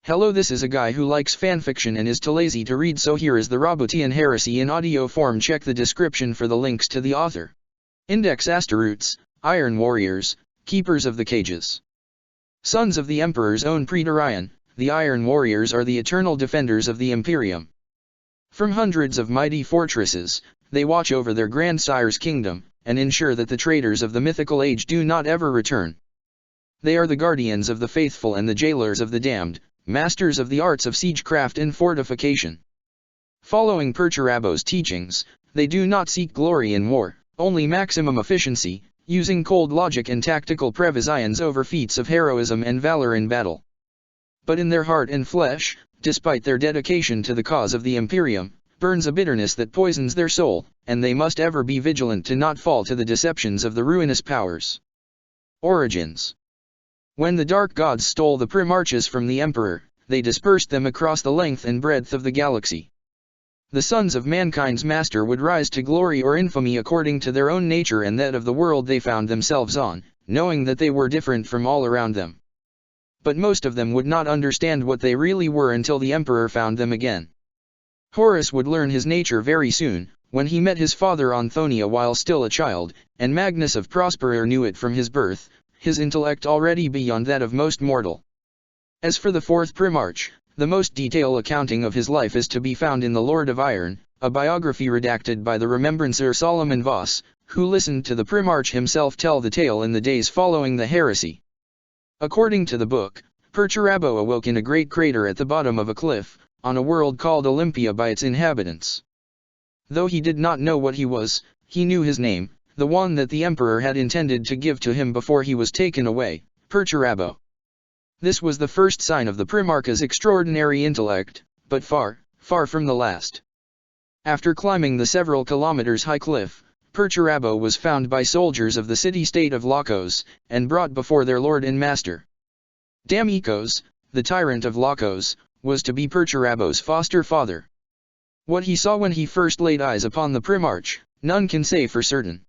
Hello, this is a guy who likes fanfiction and is too lazy to read, so here is the Roboutian Heresy in audio form. Check the description for the links to the author. Index Asteroutes, Iron Warriors, Keepers of the Cages. Sons of the Emperor's own Praetorian, the Iron Warriors are the eternal defenders of the Imperium. From hundreds of mighty fortresses, they watch over their grandsire's kingdom, and ensure that the traitors of the mythical age do not ever return. They are the guardians of the faithful and the jailers of the damned, masters of the arts of siegecraft and fortification. Following Perturabo's teachings, they do not seek glory in war, only maximum efficiency, using cold logic and tactical previsions over feats of heroism and valor in battle. But in their heart and flesh, despite their dedication to the cause of the Imperium, burns a bitterness that poisons their soul, and they must ever be vigilant to not fall to the deceptions of the ruinous powers. Origins. When the Dark Gods stole the Primarches from the Emperor, they dispersed them across the length and breadth of the galaxy. The sons of mankind's master would rise to glory or infamy according to their own nature and that of the world they found themselves on, knowing that they were different from all around them. But most of them would not understand what they really were until the Emperor found them again. Horus would learn his nature very soon, when he met his father on Thonia while still a child, and Magnus of Prospera knew it from his birth, his intellect already beyond that of most mortal. As for the fourth Primarch, the most detailed accounting of his life is to be found in The Lord of Iron, a biography redacted by the remembrancer Solomon Voss, who listened to the Primarch himself tell the tale in the days following the heresy. According to the book, Perturabo awoke in a great crater at the bottom of a cliff, on a world called Olympia by its inhabitants. Though he did not know what he was, he knew his name, the one that the Emperor had intended to give to him before he was taken away, Perturabo. This was the first sign of the Primarch's extraordinary intellect, but far, far from the last. After climbing the several kilometers high cliff, Perturabo was found by soldiers of the city-state of Lakos, and brought before their lord and master. Damikos, the tyrant of Lakos, was to be Perturabo's foster father. What he saw when he first laid eyes upon the Primarch, none can say for certain.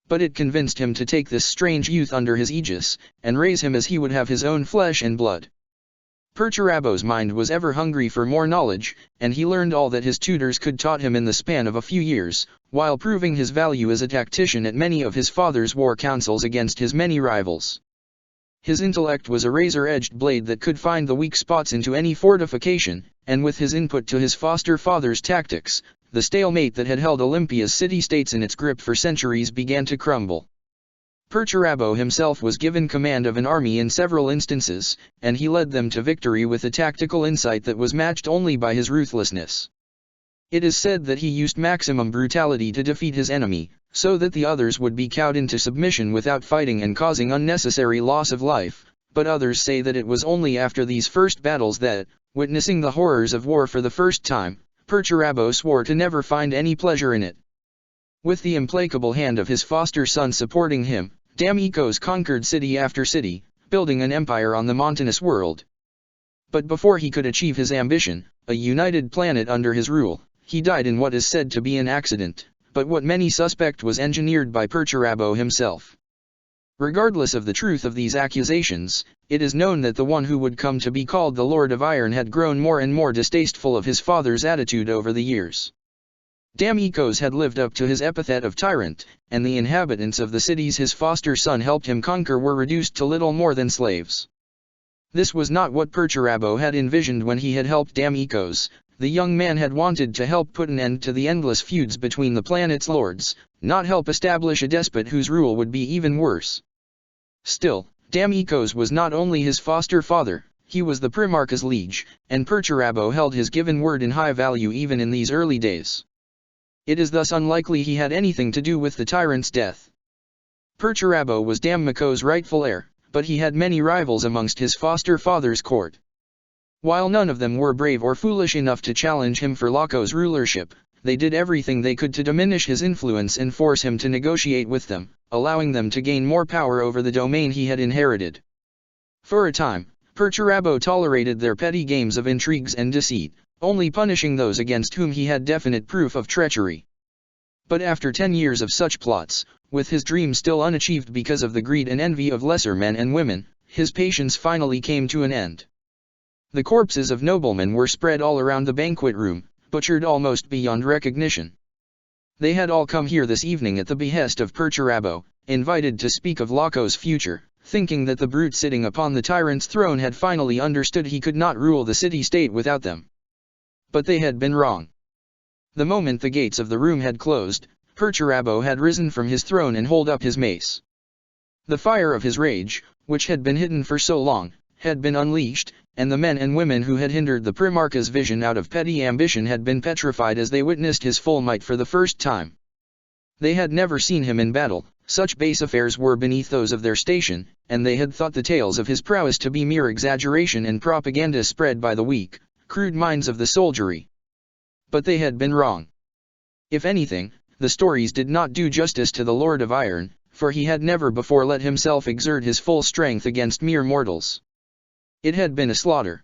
But it convinced him to take this strange youth under his aegis, and raise him as he would have his own flesh and blood. Perturabo's mind was ever hungry for more knowledge, and he learned all that his tutors could taught him in the span of a few years, while proving his value as a tactician at many of his father's war councils against his many rivals. His intellect was a razor-edged blade that could find the weak spots into any fortification, and with his input to his foster father's tactics, the stalemate that had held Olympia's city-states in its grip for centuries began to crumble. Perturabo himself was given command of an army in several instances, and he led them to victory with a tactical insight that was matched only by his ruthlessness. It is said that he used maximum brutality to defeat his enemy, so that the others would be cowed into submission without fighting and causing unnecessary loss of life, but others say that it was only after these first battles that, witnessing the horrors of war for the first time, Perturabo swore to never find any pleasure in it. With the implacable hand of his foster son supporting him, Damikos conquered city after city, building an empire on the mountainous world. But before he could achieve his ambition, a united planet under his rule, he died in what is said to be an accident, but what many suspect was engineered by Perturabo himself. Regardless of the truth of these accusations, it is known that the one who would come to be called the Lord of Iron had grown more and more distasteful of his father's attitude over the years. Damikos had lived up to his epithet of tyrant, and the inhabitants of the cities his foster son helped him conquer were reduced to little more than slaves. This was not what Perturabo had envisioned when he had helped Damikos. The young man had wanted to help put an end to the endless feuds between the planet's lords, not help establish a despot whose rule would be even worse. Still, Damikos was not only his foster father, he was the Primarch's liege, and Perturabo held his given word in high value even in these early days. It is thus unlikely he had anything to do with the tyrant's death. Perturabo was Damikos' rightful heir, but he had many rivals amongst his foster father's court. While none of them were brave or foolish enough to challenge him for Lakos' rulership, they did everything they could to diminish his influence and force him to negotiate with them, allowing them to gain more power over the domain he had inherited. For a time, Perturabo tolerated their petty games of intrigues and deceit, only punishing those against whom he had definite proof of treachery. But after 10 years of such plots, with his dream still unachieved because of the greed and envy of lesser men and women, his patience finally came to an end. The corpses of noblemen were spread all around the banquet room, butchered almost beyond recognition. They had all come here this evening at the behest of Perturabo, invited to speak of Laco's future, thinking that the brute sitting upon the tyrant's throne had finally understood he could not rule the city-state without them. But they had been wrong. The moment the gates of the room had closed, Perturabo had risen from his throne and held up his mace. The fire of his rage, which had been hidden for so long, had been unleashed, and the men and women who had hindered the Primarch's vision out of petty ambition had been petrified as they witnessed his full might for the first time. They had never seen him in battle, such base affairs were beneath those of their station, and they had thought the tales of his prowess to be mere exaggeration and propaganda spread by the weak, crude minds of the soldiery. But they had been wrong. If anything, the stories did not do justice to the Lord of Iron, for he had never before let himself exert his full strength against mere mortals. It had been a slaughter.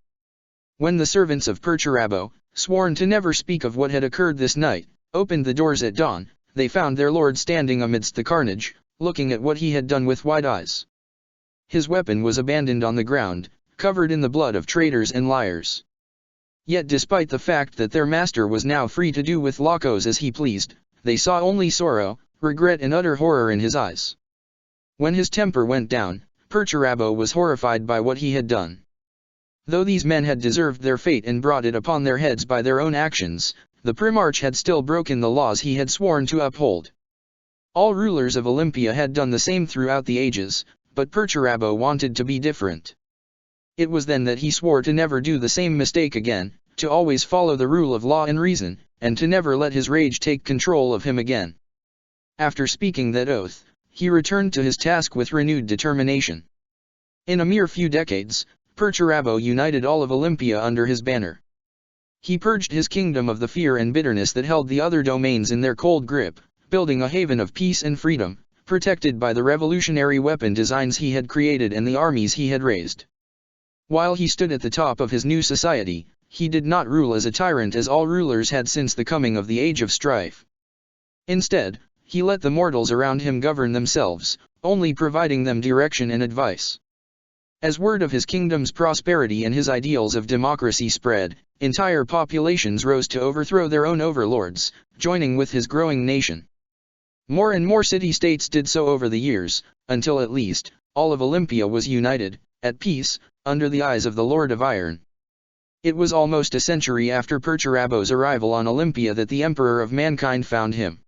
When the servants of Perturabo, sworn to never speak of what had occurred this night, opened the doors at dawn, they found their lord standing amidst the carnage, looking at what he had done with wide eyes. His weapon was abandoned on the ground, covered in the blood of traitors and liars. Yet despite the fact that their master was now free to do with Lacos as he pleased, they saw only sorrow, regret and utter horror in his eyes. When his temper went down, Perturabo was horrified by what he had done. Though these men had deserved their fate and brought it upon their heads by their own actions, the Primarch had still broken the laws he had sworn to uphold. All rulers of Olympia had done the same throughout the ages, but Perturabo wanted to be different. It was then that he swore to never do the same mistake again, to always follow the rule of law and reason, and to never let his rage take control of him again. After speaking that oath, he returned to his task with renewed determination. In a mere few decades, Perturabo united all of Olympia under his banner. He purged his kingdom of the fear and bitterness that held the other domains in their cold grip, building a haven of peace and freedom, protected by the revolutionary weapon designs he had created and the armies he had raised. While he stood at the top of his new society, he did not rule as a tyrant as all rulers had since the coming of the Age of Strife. Instead, he let the mortals around him govern themselves, only providing them direction and advice. As word of his kingdom's prosperity and his ideals of democracy spread, entire populations rose to overthrow their own overlords, joining with his growing nation. More and more city-states did so over the years, until at least, all of Olympia was united, at peace, under the eyes of the Lord of Iron. It was almost a century after Perturabo's arrival on Olympia that the Emperor of Mankind found him.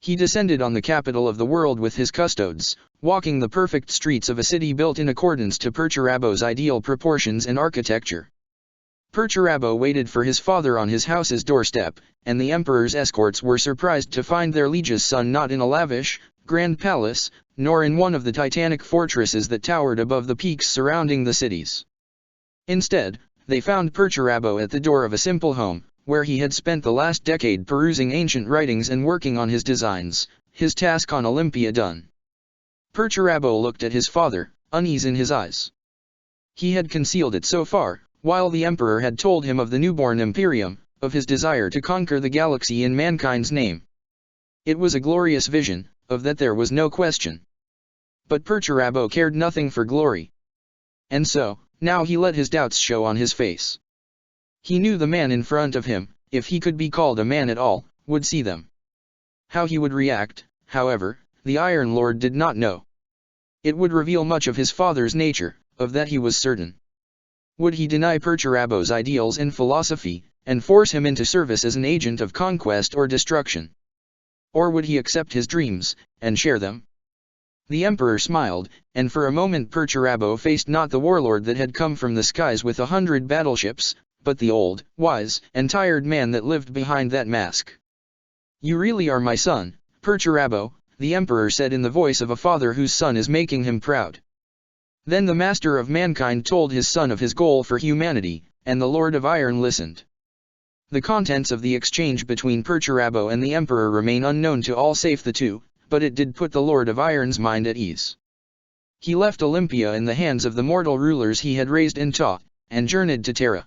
He descended on the capital of the world with his custodes, walking the perfect streets of a city built in accordance to Perturabo's ideal proportions and architecture. Perturabo waited for his father on his house's doorstep, and the emperor's escorts were surprised to find their liege's son not in a lavish, grand palace, nor in one of the titanic fortresses that towered above the peaks surrounding the cities. Instead, they found Perturabo at the door of a simple home, where he had spent the last decade perusing ancient writings and working on his designs, his task on Olympia done. Perturabo looked at his father, unease in his eyes. He had concealed it so far, while the emperor had told him of the newborn imperium, of his desire to conquer the galaxy in mankind's name. It was a glorious vision, of that there was no question. But Perturabo cared nothing for glory. And so, now he let his doubts show on his face. He knew the man in front of him, if he could be called a man at all, would see them. How he would react, however, the Iron Lord did not know. It would reveal much of his father's nature, of that he was certain. Would he deny Perturabo's ideals and philosophy, and force him into service as an agent of conquest or destruction? Or would he accept his dreams, and share them? The emperor smiled, and for a moment Perturabo faced not the warlord that had come from the skies with 100 battleships, but the old, wise, and tired man that lived behind that mask. "You really are my son, Perturabo," the emperor said in the voice of a father whose son is making him proud. Then the master of mankind told his son of his goal for humanity, and the Lord of Iron listened. The contents of the exchange between Perturabo and the emperor remain unknown to all save the two, but it did put the Lord of Iron's mind at ease. He left Olympia in the hands of the mortal rulers he had raised and taught, and journeyed to Terra.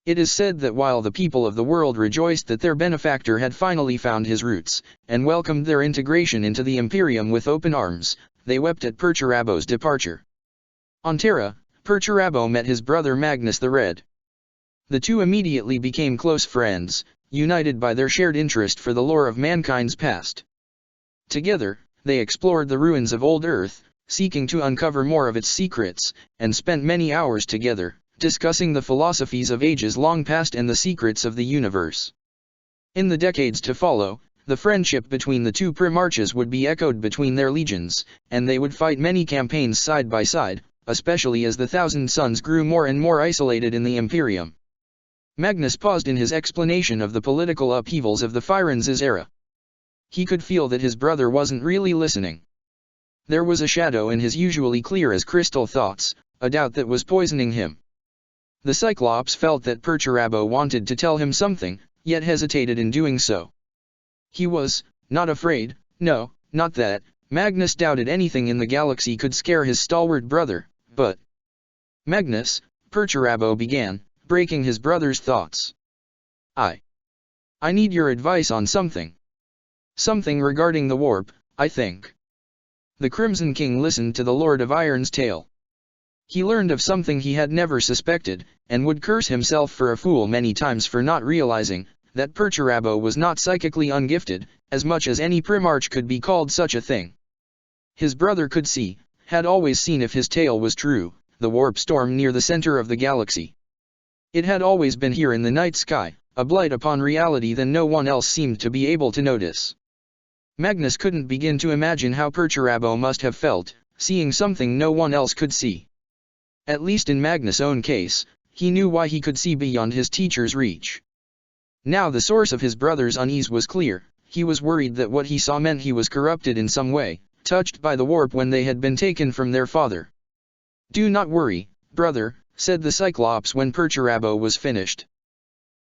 It is said that while the people of the world rejoiced that their benefactor had finally found his roots, and welcomed their integration into the Imperium with open arms, they wept at Perturabo's departure. On Terra, Perturabo met his brother Magnus the Red. The two immediately became close friends, united by their shared interest for the lore of mankind's past. Together, they explored the ruins of old Earth, seeking to uncover more of its secrets, and spent many hours together, discussing the philosophies of ages long past and the secrets of the universe. In the decades to follow, the friendship between the two primarchs would be echoed between their legions, and they would fight many campaigns side by side, especially as the Thousand Sons grew more and more isolated in the Imperium. Magnus paused in his explanation of the political upheavals of the Firenze's era. He could feel that his brother wasn't really listening. There was a shadow in his usually clear as crystal thoughts, a doubt that was poisoning him. The Cyclops felt that Perturabo wanted to tell him something, yet hesitated in doing so. He was not afraid, no, not that. Magnus doubted anything in the galaxy could scare his stalwart brother, but... Magnus, Perturabo began, breaking his brother's thoughts. I need your advice on something. Something regarding the warp, I think. The Crimson King listened to the Lord of Iron's tale. He learned of something he had never suspected, and would curse himself for a fool many times for not realizing that Perturabo was not psychically ungifted, as much as any Primarch could be called such a thing. His brother could see, had always seen if his tale was true, the warp storm near the center of the galaxy. It had always been here in the night sky, a blight upon reality that no one else seemed to be able to notice. Magnus couldn't begin to imagine how Perturabo must have felt, seeing something no one else could see. At least in Magnus' own case, he knew why he could see beyond his teacher's reach. Now the source of his brother's unease was clear. He was worried that what he saw meant he was corrupted in some way, touched by the warp when they had been taken from their father. "Do not worry, brother," said the Cyclops when Perturabo was finished.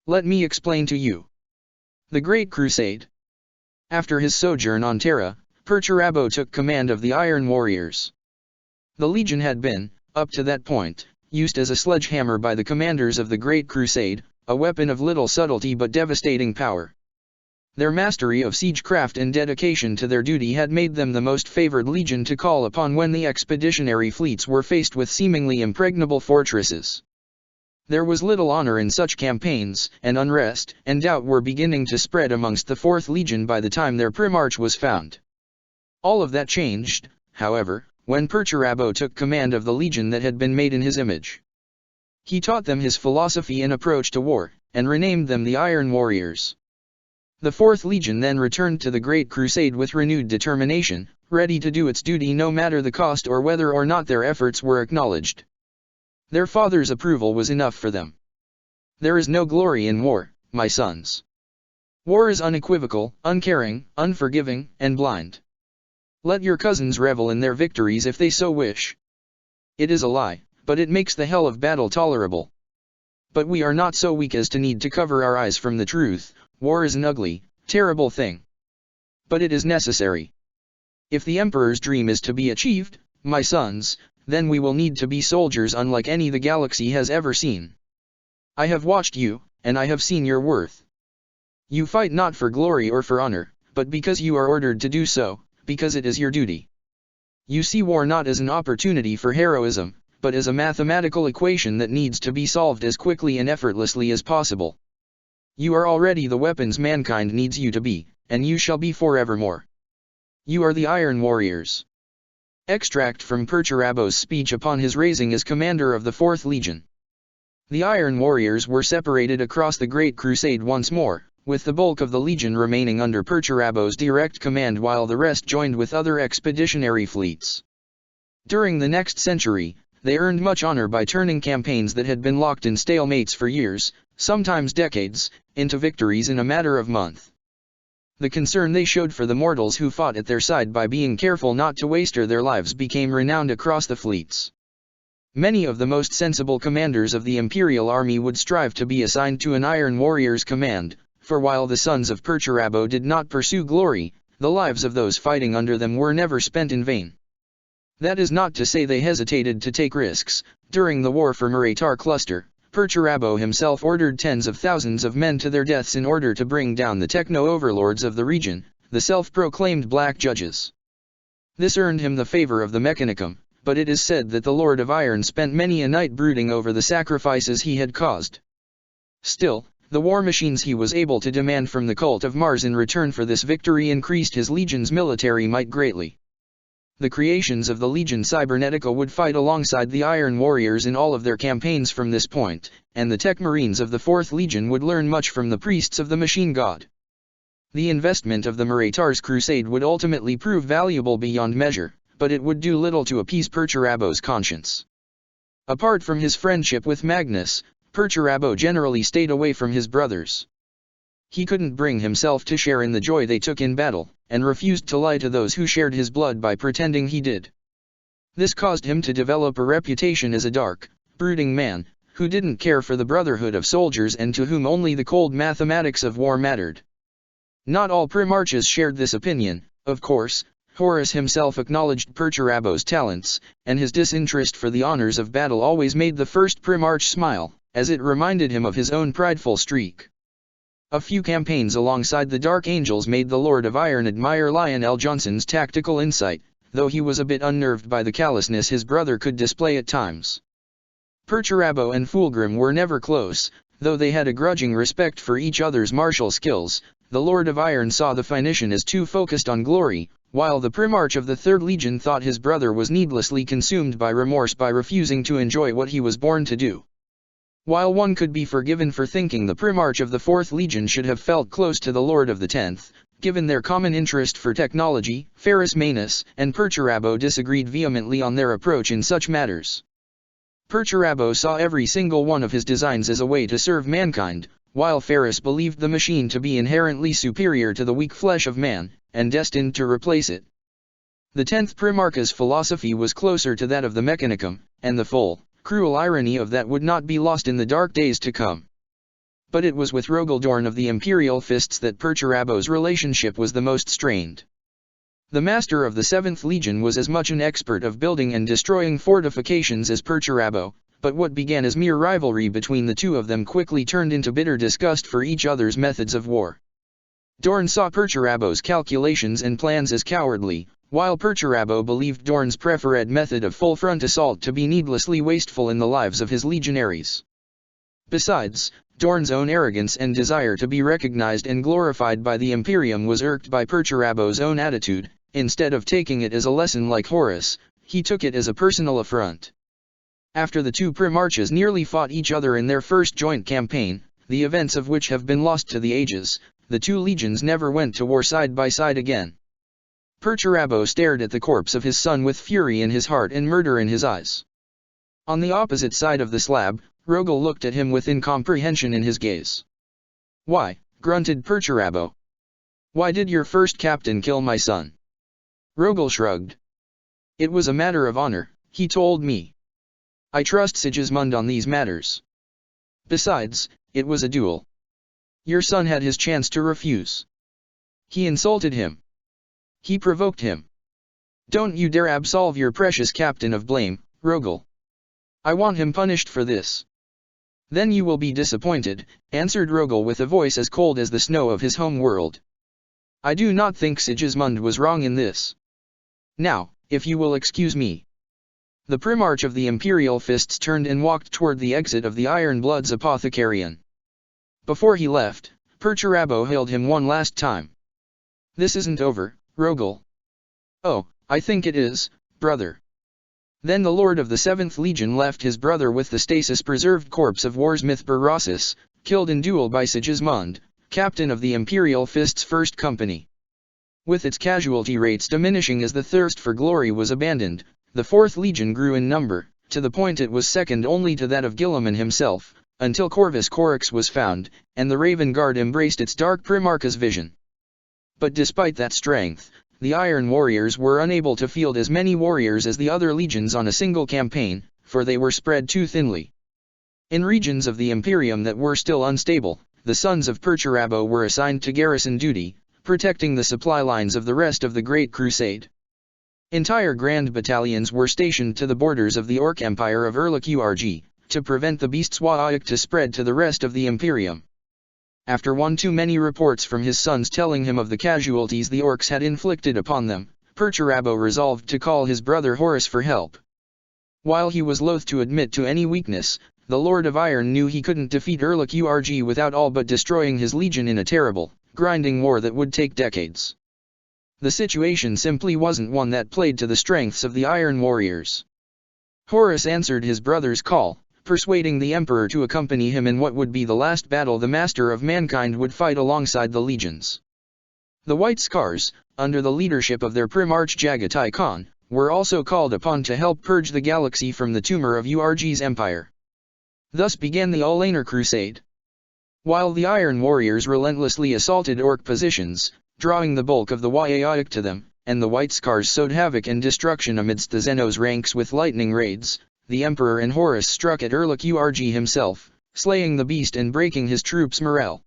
"Let me explain to you. The Great Crusade." After his sojourn on Terra, Perturabo took command of the Iron Warriors. The Legion had been, up to that point, used as a sledgehammer by the commanders of the Great Crusade, a weapon of little subtlety but devastating power. Their mastery of siegecraft and dedication to their duty had made them the most favored legion to call upon when the expeditionary fleets were faced with seemingly impregnable fortresses. There was little honor in such campaigns, and unrest and doubt were beginning to spread amongst the 4th Legion by the time their Primarch was found. All of that changed, however, when Perturabo took command of the legion that had been made in his image. He taught them his philosophy and approach to war, and renamed them the Iron Warriors. The 4th Legion then returned to the Great Crusade with renewed determination, ready to do its duty no matter the cost or whether or not their efforts were acknowledged. Their father's approval was enough for them. "There is no glory in war, my sons. War is unequivocal, uncaring, unforgiving, and blind. Let your cousins revel in their victories if they so wish. It is a lie, but it makes the hell of battle tolerable. But we are not so weak as to need to cover our eyes from the truth. War is an ugly, terrible thing. But it is necessary. If the Emperor's dream is to be achieved, my sons, then we will need to be soldiers unlike any the galaxy has ever seen. I have watched you, and I have seen your worth. You fight not for glory or for honor, but because you are ordered to do so, because it is your duty. You see war not as an opportunity for heroism, but as a mathematical equation that needs to be solved as quickly and effortlessly as possible. You are already the weapons mankind needs you to be, and you shall be forevermore. You are the Iron Warriors." Extract from Perturabo's speech upon his raising as commander of the 4th Legion. The Iron Warriors were separated across the Great Crusade once more, with the bulk of the Legion remaining under Perturabo's direct command while the rest joined with other expeditionary fleets. During the next century, they earned much honor by turning campaigns that had been locked in stalemates for years, sometimes decades, into victories in a matter of months. The concern they showed for the mortals who fought at their side by being careful not to waste their lives became renowned across the fleets. Many of the most sensible commanders of the Imperial Army would strive to be assigned to an Iron Warrior's command, for while the sons of Perturabo did not pursue glory, the lives of those fighting under them were never spent in vain. That is not to say they hesitated to take risks. During the war for Muratar Cluster, Perturabo himself ordered tens of thousands of men to their deaths in order to bring down the techno-overlords of the region, the self-proclaimed Black Judges. This earned him the favor of the Mechanicum, but it is said that the Lord of Iron spent many a night brooding over the sacrifices he had caused. Still, the war machines he was able to demand from the cult of Mars in return for this victory increased his legion's military might greatly. The creations of the Legion Cybernetica would fight alongside the Iron Warriors in all of their campaigns from this point, and the Tech Marines of the 4th Legion would learn much from the priests of the Machine God. The investment of the Maratar's crusade would ultimately prove valuable beyond measure, but it would do little to appease Perturabo's conscience. Apart from his friendship with Magnus, Perturabo generally stayed away from his brothers. He couldn't bring himself to share in the joy they took in battle, and refused to lie to those who shared his blood by pretending he did. This caused him to develop a reputation as a dark, brooding man, who didn't care for the brotherhood of soldiers and to whom only the cold mathematics of war mattered. Not all Primarchs shared this opinion, of course. Horus himself acknowledged Perturabo's talents, and his disinterest for the honors of battle always made the first Primarch smile, as it reminded him of his own prideful streak. A few campaigns alongside the Dark Angels made the Lord of Iron admire Lionel Johnson's tactical insight, though he was a bit unnerved by the callousness his brother could display at times. Perturabo and Fulgrim were never close, though they had a grudging respect for each other's martial skills. The Lord of Iron saw the Phoenician as too focused on glory, while the Primarch of the 3rd Legion thought his brother was needlessly consumed by remorse by refusing to enjoy what he was born to do. While one could be forgiven for thinking the Primarch of the 4th Legion should have felt close to the Lord of the 10th, given their common interest for technology, Ferrus Manus and Perturabo disagreed vehemently on their approach in such matters. Perturabo saw every single one of his designs as a way to serve mankind, while Ferrus believed the machine to be inherently superior to the weak flesh of man, and destined to replace it. The 10th Primarch's philosophy was closer to that of the Mechanicum, and the full, cruel irony of that would not be lost in the dark days to come. But it was with Rogaldorn of the Imperial Fists that Perturabo's relationship was the most strained. The master of the 7th Legion was as much an expert of building and destroying fortifications as Perturabo, but what began as mere rivalry between the two of them quickly turned into bitter disgust for each other's methods of war. Dorn saw Perturabo's calculations and plans as cowardly, while Perturabo believed Dorn's preferred method of full-front assault to be needlessly wasteful in the lives of his legionaries. Besides, Dorn's own arrogance and desire to be recognized and glorified by the Imperium was irked by Perturabo's own attitude. Instead of taking it as a lesson like Horus, he took it as a personal affront. After the two Primarchs nearly fought each other in their first joint campaign, the events of which have been lost to the ages, the two legions never went to war side by side again. Perturabo stared at the corpse of his son with fury in his heart and murder in his eyes. On the opposite side of the slab, Rogal looked at him with incomprehension in his gaze. "Why," grunted Perturabo. "Why did your first captain kill my son?" Rogal shrugged. "It was a matter of honor, he told me. I trust Sigismund on these matters. Besides, it was a duel. Your son had his chance to refuse. He insulted him. He provoked him. Don't you dare absolve your precious captain of blame, Rogal. I want him punished for this." "Then you will be disappointed," answered Rogal with a voice as cold as the snow of his home world. "I do not think Sigismund was wrong in this. Now, if you will excuse me." The Primarch of the Imperial Fists turned and walked toward the exit of the Iron Blood's Apothecarian. Before he left, Perturabo hailed him one last time. "This isn't over, Rogal." "Oh, I think it is, brother." Then the Lord of the 7th Legion left his brother with the stasis-preserved corpse of Warsmith Berossus, killed in duel by Sigismund, captain of the Imperial Fist's 1st Company. With its casualty rates diminishing as the thirst for glory was abandoned, the 4th Legion grew in number, to the point it was second only to that of Guilliman himself, until Corvus Corax was found, and the Raven Guard embraced its dark Primarch's vision. But despite that strength, the Iron Warriors were unable to field as many warriors as the other legions on a single campaign, for they were spread too thinly. In regions of the Imperium that were still unstable, the sons of Perturabo were assigned to garrison duty, protecting the supply lines of the rest of the Great Crusade. Entire grand battalions were stationed to the borders of the Orc Empire of Urlaq-Urg, to prevent the beast's Wa'ak to spread to the rest of the Imperium. After one too many reports from his sons telling him of the casualties the Orcs had inflicted upon them, Perturabo resolved to call his brother Horus for help. While he was loath to admit to any weakness, the Lord of Iron knew he couldn't defeat Erlich Urg without all but destroying his legion in a terrible, grinding war that would take decades. The situation simply wasn't one that played to the strengths of the Iron Warriors. Horus answered his brother's call, persuading the Emperor to accompany him in what would be the last battle the Master of Mankind would fight alongside the legions. The White Scars, under the leadership of their Primarch Jagatai Khan, were also called upon to help purge the galaxy from the tumor of Urg's empire. Thus began the Olaner Crusade. While the Iron Warriors relentlessly assaulted Orc positions, drawing the bulk of the Yaik to them, and the White Scars sowed havoc and destruction amidst the Xenos ranks with lightning raids, the Emperor and Horus struck at Erlich Urg himself, slaying the beast and breaking his troops' morale.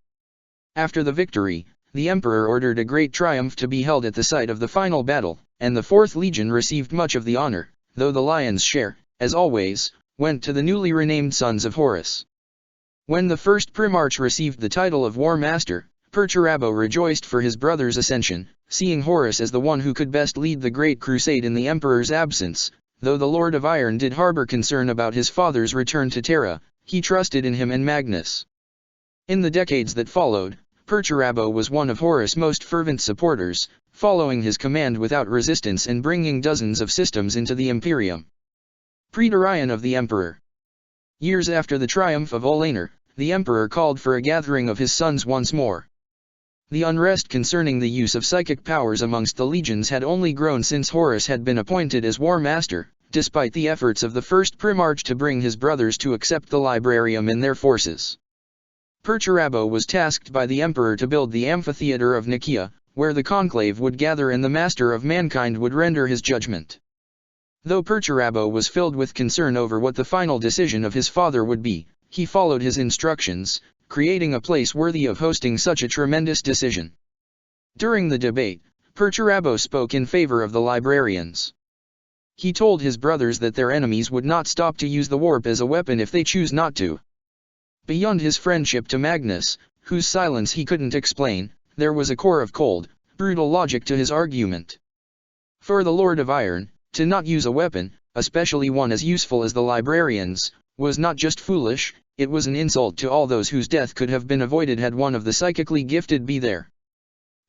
After the victory, the Emperor ordered a great triumph to be held at the site of the final battle, and the 4th Legion received much of the honor, though the lion's share, as always, went to the newly renamed sons of Horus. When the first Primarch received the title of War Master, Perturabo rejoiced for his brother's ascension, seeing Horus as the one who could best lead the Great Crusade in the Emperor's absence. Though the Lord of Iron did harbor concern about his father's return to Terra, he trusted in him and Magnus. In the decades that followed, Perturabo was one of Horus' most fervent supporters, following his command without resistance and bringing dozens of systems into the Imperium. Praetorian of the Emperor. Years after the triumph of Olaner, the Emperor called for a gathering of his sons once more. The unrest concerning the use of psychic powers amongst the legions had only grown since Horus had been appointed as War Master, despite the efforts of the first Primarch to bring his brothers to accept the Librarium in their forces. Perturabo was tasked by the Emperor to build the amphitheater of Nicaea, where the conclave would gather and the Master of Mankind would render his judgment. Though Perturabo was filled with concern over what the final decision of his father would be, he followed his instructions, creating a place worthy of hosting such a tremendous decision. During the debate, Perturabo spoke in favor of the librarians. He told his brothers that their enemies would not stop to use the warp as a weapon if they choose not to. Beyond his friendship to Magnus, whose silence he couldn't explain, there was a core of cold, brutal logic to his argument. For the Lord of Iron, to not use a weapon, especially one as useful as the librarians, was not just foolish, it was an insult to all those whose death could have been avoided had one of the psychically gifted be there.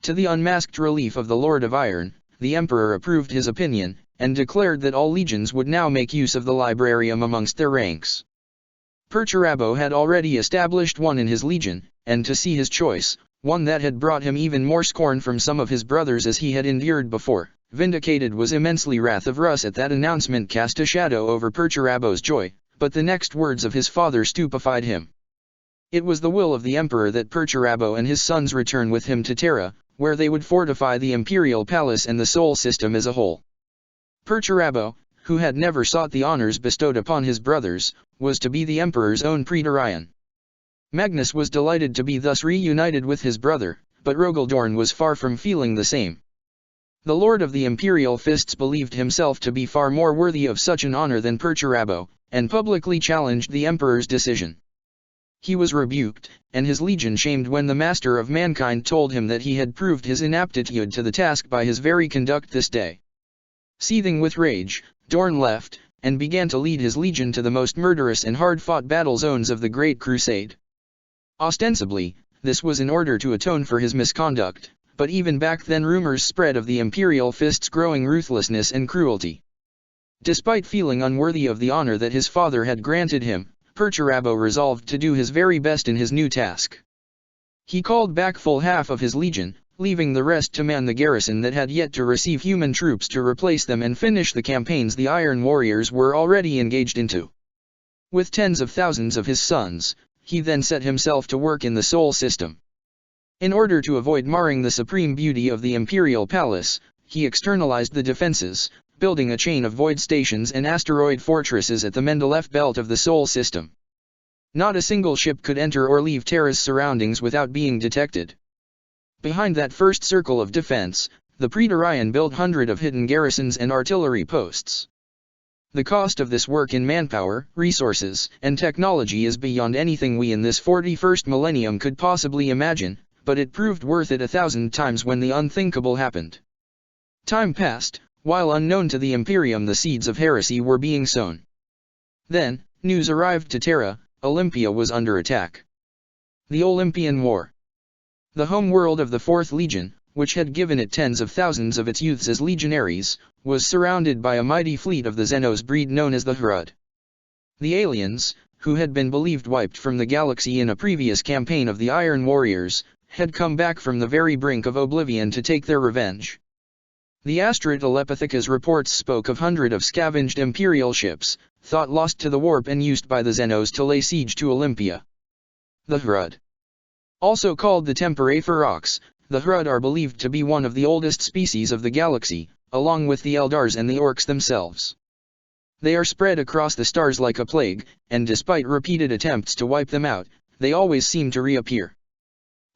To the unmasked relief of the Lord of Iron, the Emperor approved his opinion, and declared that all legions would now make use of the Librarium amongst their ranks. Perturabo had already established one in his legion, and to see his choice, one that had brought him even more scorn from some of his brothers as he had endured before, vindicated was immensely wrath of Rus at that announcement cast a shadow over Perturabo's joy, but the next words of his father stupefied him. It was the will of the Emperor that Perturabo and his sons return with him to Terra, where they would fortify the Imperial Palace and the Sol system as a whole. Perturabo, who had never sought the honors bestowed upon his brothers, was to be the Emperor's own Praetorian. Magnus was delighted to be thus reunited with his brother, but Rogaldorn was far from feeling the same. The Lord of the Imperial Fists believed himself to be far more worthy of such an honor than Perturabo, and publicly challenged the Emperor's decision. He was rebuked, and his legion shamed when the Master of Mankind told him that he had proved his inaptitude to the task by his very conduct this day. Seething with rage, Dorn left, and began to lead his legion to the most murderous and hard-fought battle zones of the Great Crusade. Ostensibly, this was in order to atone for his misconduct, but even back then rumors spread of the Imperial Fist's growing ruthlessness and cruelty. Despite feeling unworthy of the honor that his father had granted him, Perturabo resolved to do his very best in his new task. He called back full half of his legion, leaving the rest to man the garrison that had yet to receive human troops to replace them and finish the campaigns the Iron Warriors were already engaged into. With tens of thousands of his sons, he then set himself to work in the Sol system. In order to avoid marring the supreme beauty of the Imperial Palace, he externalized the defenses, building a chain of void stations and asteroid fortresses at the Mendeleev belt of the Sol system. Not a single ship could enter or leave Terra's surroundings without being detected. Behind that first circle of defense, the Praetorian built hundreds of hidden garrisons and artillery posts. The cost of this work in manpower, resources, and technology is beyond anything we in this 41st millennium could possibly imagine, but it proved worth it 1,000 times when the unthinkable happened. Time passed, while unknown to the Imperium the seeds of heresy were being sown. Then, news arrived to Terra: Olympia was under attack. The Olympian War. The homeworld of the 4th Legion, which had given it tens of thousands of its youths as legionaries, was surrounded by a mighty fleet of the Xenos breed known as the Hrud. The aliens, who had been believed wiped from the galaxy in a previous campaign of the Iron Warriors, had come back from the very brink of oblivion to take their revenge. The Astra Telepathica's reports spoke of hundreds of scavenged Imperial ships, thought lost to the warp and used by the Xenos to lay siege to Olympia. The Hrud. Also called the Temperae Ferox, the Hrud are believed to be one of the oldest species of the galaxy, along with the Eldars and the Orcs themselves. They are spread across the stars like a plague, and despite repeated attempts to wipe them out, they always seem to reappear.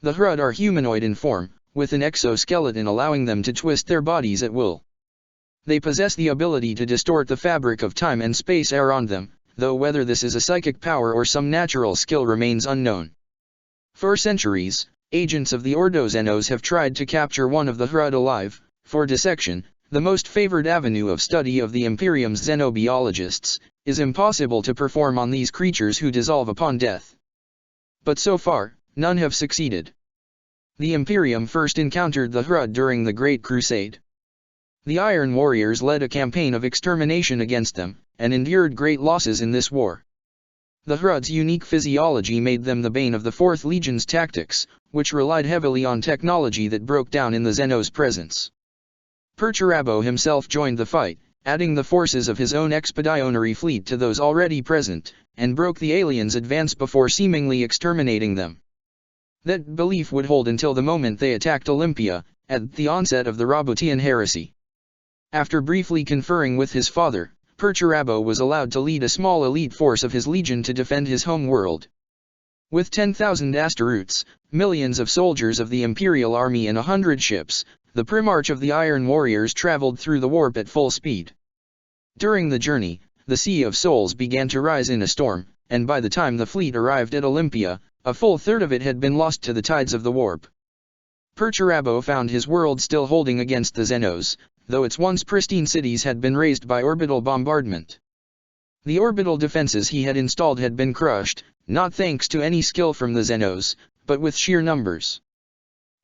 The Hrud are humanoid in form, with an exoskeleton allowing them to twist their bodies at will. They possess the ability to distort the fabric of time and space around them, though whether this is a psychic power or some natural skill remains unknown. For centuries, agents of the Ordo Xenos have tried to capture one of the Hrud alive, for dissection. The most favored avenue of study of the Imperium's xenobiologists, is impossible to perform on these creatures who dissolve upon death. But so far, none have succeeded. The Imperium first encountered the Hrud during the Great Crusade. The Iron Warriors led a campaign of extermination against them, and endured great losses in this war. The Hrud's unique physiology made them the bane of the 4th Legion's tactics, which relied heavily on technology that broke down in the Xenos' presence. Perturabo himself joined the fight, adding the forces of his own expeditionary fleet to those already present, and broke the aliens' advance before seemingly exterminating them. That belief would hold until the moment they attacked Olympia, at the onset of the Roboutian Heresy. After briefly conferring with his father, Perturabo was allowed to lead a small elite force of his legion to defend his home world. With 10,000 Astaroths, millions of soldiers of the Imperial Army and 100 ships, the Primarch of the Iron Warriors traveled through the warp at full speed. During the journey, the Sea of Souls began to rise in a storm, and by the time the fleet arrived at Olympia, a full third of it had been lost to the tides of the warp. Perturabo found his world still holding against the Xenos, though its once pristine cities had been razed by orbital bombardment. The orbital defenses he had installed had been crushed, not thanks to any skill from the Xenos, but with sheer numbers.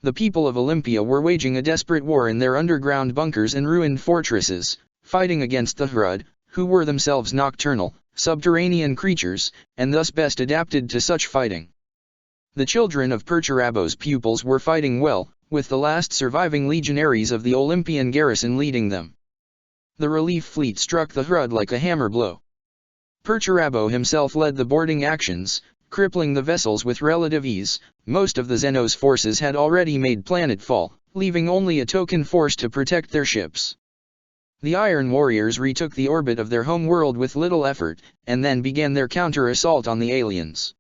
The people of Olympia were waging a desperate war in their underground bunkers and ruined fortresses, fighting against the Hrud, who were themselves nocturnal, subterranean creatures, and thus best adapted to such fighting. The children of Perturabo's pupils were fighting well, with the last surviving legionaries of the Olympian garrison leading them. The relief fleet struck the Hrud like a hammer blow. Perturabo himself led the boarding actions, crippling the vessels with relative ease. Most of the Xenos' forces had already made planetfall, leaving only a token force to protect their ships. The Iron Warriors retook the orbit of their home world with little effort, and then began their counter-assault on the aliens.